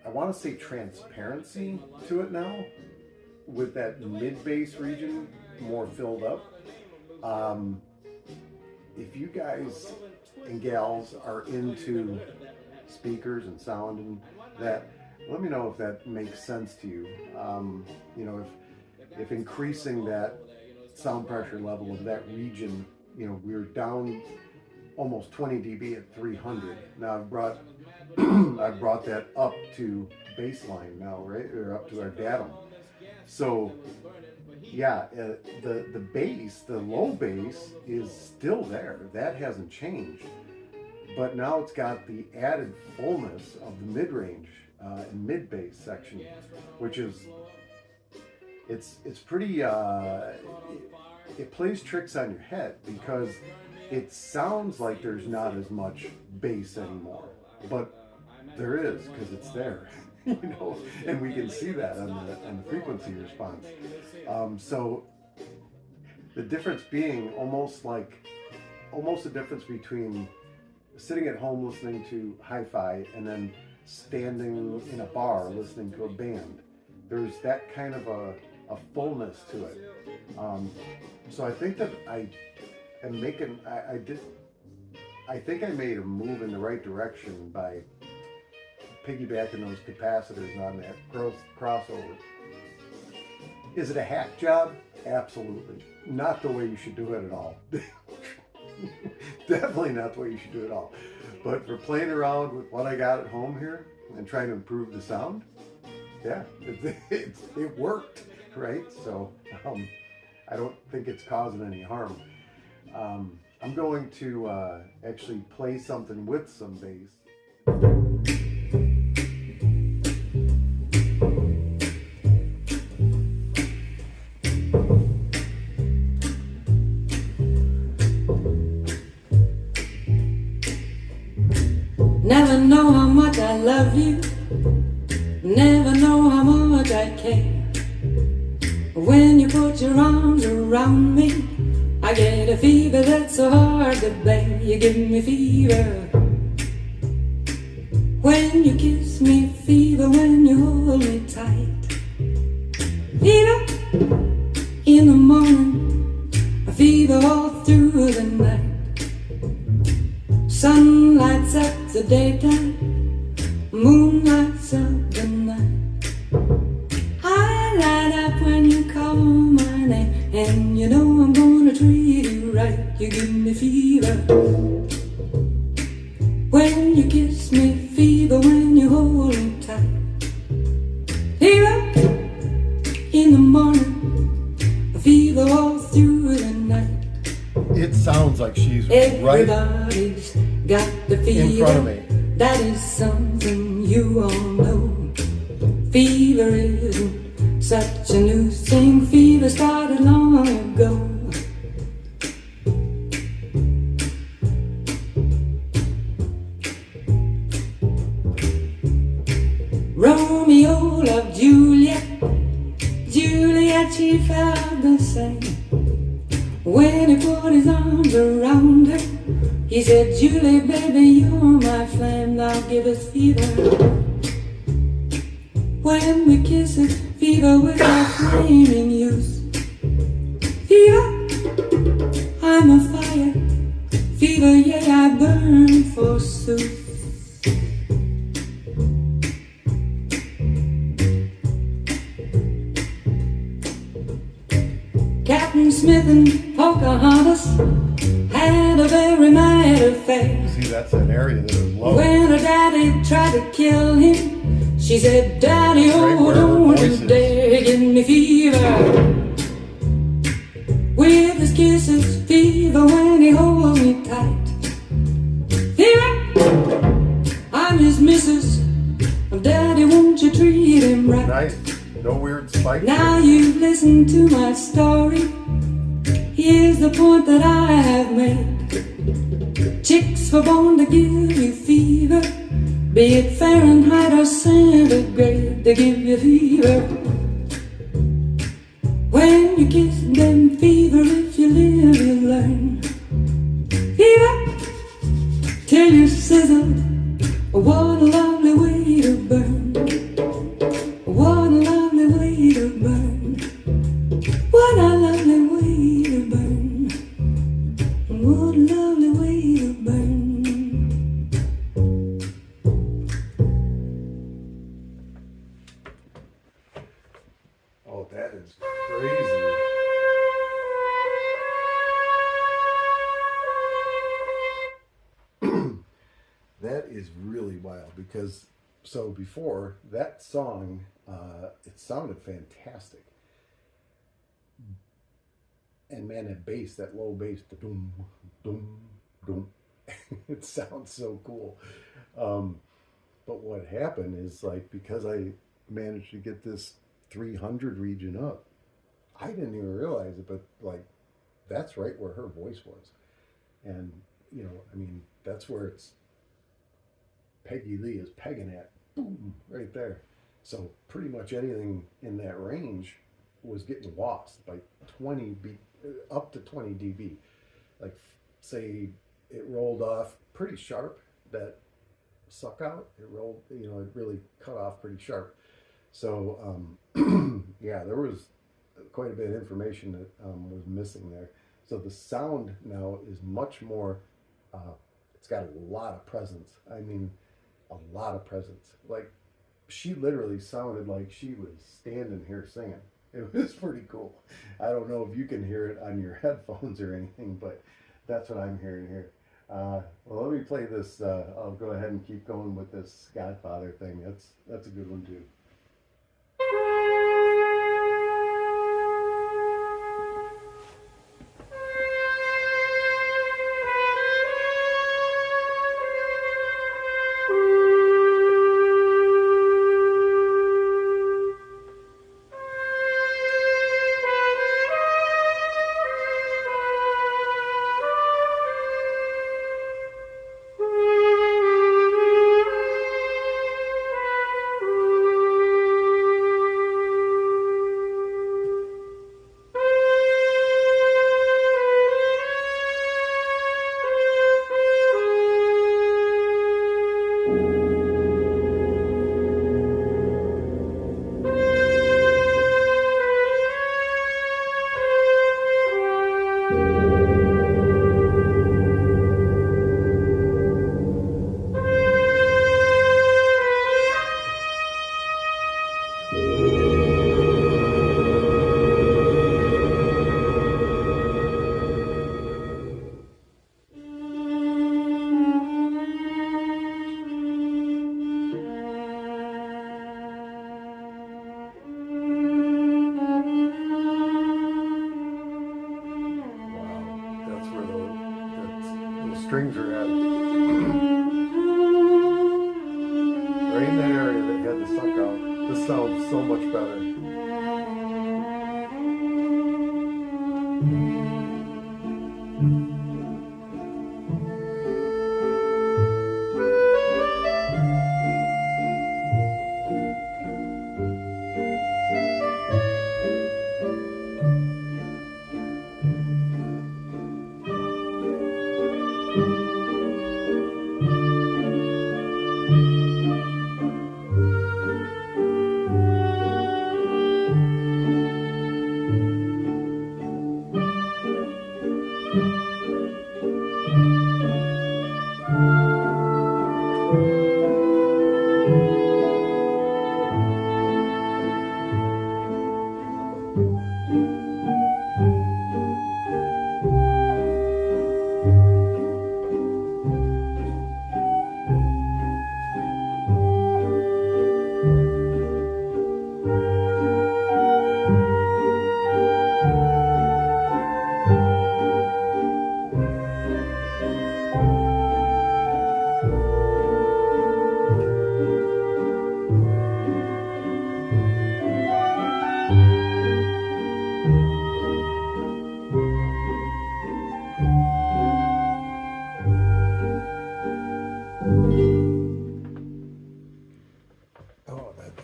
Speaker 1: I want to say, transparency to it now, with that mid-bass region more filled up. If you guys and gals are into speakers and sound and that, let me know if that makes sense to you. You know, if increasing that sound pressure level of that region, you know, we're down almost 20 dB at 300. Now I've brought that up to baseline now, right, or up to our datum. So yeah, the bass, the low bass is still there. That hasn't changed, but now it's got the added fullness of the mid-range and mid-bass section, which is it's pretty. It plays tricks on your head because it sounds like there's not as much bass anymore, but there is, because it's there. You know, and we can see that on the frequency response. So the difference being almost a difference between sitting at home listening to hi-fi and then standing in a bar listening to a band. There's that kind of a fullness to it. So I think that I think I made a move in the right direction by piggybacking those capacitors on that crossover. Is it a hack job? Absolutely. Not the way you should do it at all. Definitely not the way you should do it at all. But for playing around with what I got at home here and trying to improve the sound, yeah, it worked, right? So I don't think it's causing any harm. I'm going to actually play something with some bass.
Speaker 4: Never know how much I love you, never know how much I care. When you put your arms around me, I get a fever that's so hard to bear. You give me fever when you kiss me, fever when you hold me tight. Fever in the morning, a fever all through the night. Sun lights up the daytime, moon lights up the night. I light up when you call my name, and you know I'm gonna treat you right. You give me fever when you kiss me, fever when you hold me tight. Fever in the morning, a fever all through the night.
Speaker 1: It sounds like she's right
Speaker 4: got the fever.
Speaker 1: In front of me.
Speaker 4: That is something you all know. Fever isn't such a new thing. Fever started long ago. Romeo loved Juliet. Juliet, she felt the same. When he put his arms around her, he said, Julie, baby, you're my flame, now give us fever. When we kiss it, fever without flaming use. Fever, I'm a fire. Fever, yeah, I burn forsooth. Captain Smith and Pocahontas had a very mad affair.
Speaker 1: See, that's an area that is low.
Speaker 4: When her daddy tried to kill him, she said, Daddy, oh, don't you dare give me fever. With his kisses, fever when he holds me tight. Fever, I'm his missus. Daddy, won't you treat him right?
Speaker 1: Nice. No weird spike.
Speaker 4: Now you've listened to my story. Here's the point that I have made. Chicks were born to give you fever, be it Fahrenheit or centigrade. They give you fever when you kiss them. Fever, if you live, you learn.
Speaker 1: is really wild because so before that song, it sounded fantastic. And man, that bass, that low bass, the doom, doom, doom, it sounds so cool. But what happened is like, because I managed to get this 300 region up, I didn't even realize it, but like, that's right where her voice was. And, you know, I mean, that's where it's Peggy Lee is pegging at, boom, right there. So pretty much anything in that range was getting lost by 20 beat, up to 20 dB. Like, say it rolled off pretty sharp, that suck out, it rolled, you know, it really cut off pretty sharp. So, yeah, there was quite a bit of information that was missing there. So the sound now is much more, it's got a lot of presence. I mean, a lot of presence. Like, she literally sounded like she was standing here singing. It was pretty cool. I don't know if you can hear it on your headphones or anything, but that's what I'm hearing here. Well, let me play this. I'll go ahead and keep going with this Godfather thing. That's a good one too. Strings are at. Right in that area that had the suck out. This sounds so much better.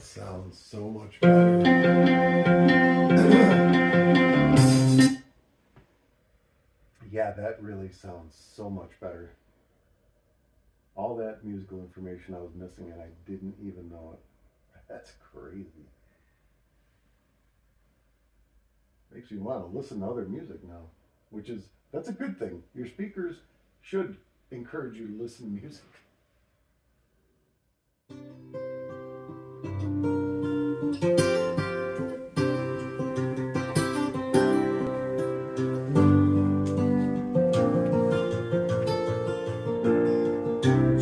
Speaker 1: Sounds so much better. Yeah, that really sounds so much better. All that musical information I was missing and I didn't even know it. That's crazy. Makes me want to listen to other music now, which is, that's a good thing. Your speakers should encourage you to listen to music.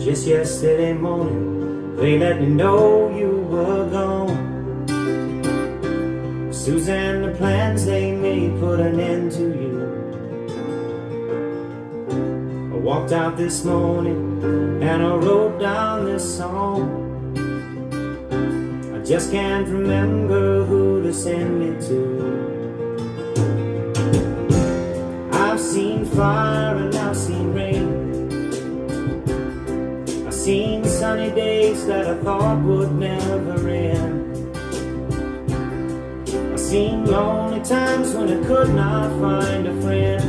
Speaker 8: She Just yesterday morning, they let me know you were gone. Susan, the plans they made put an end to you. I walked out this morning and I wrote down this song. I just can't remember who to send it to. I've seen fire and I've seen rain. I've seen sunny days that I thought would never end. I've seen lonely times when I could not find a friend.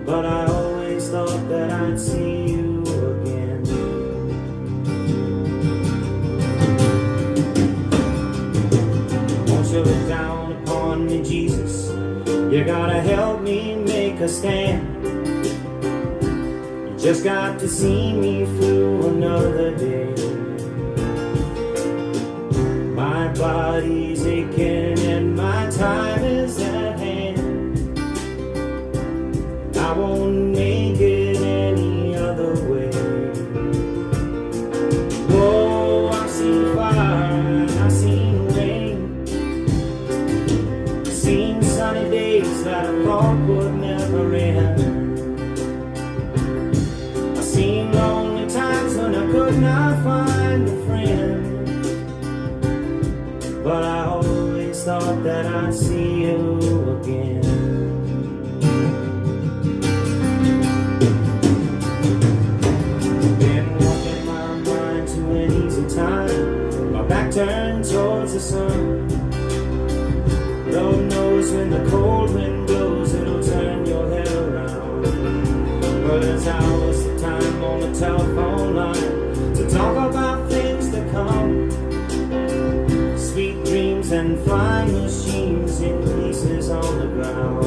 Speaker 8: But I always thought that I'd see you again. Won't you look down upon me, Jesus? You gotta help me make a stand. You just got to see me through another day. My body's aching and my time is at hand. I won't make it any other way. Whoa, I've seen fire and I've seen rain. I've seen sunny days that I thought would never end. I've seen lonely times when I could not find a friend. But I always thought that I'd see you again. My back turned towards the sun. Lord knows when the cold wind blows, it'll turn your head around. But there's hours of time on the telephone line to talk about things to come. Sweet dreams and flying machines in pieces on the ground.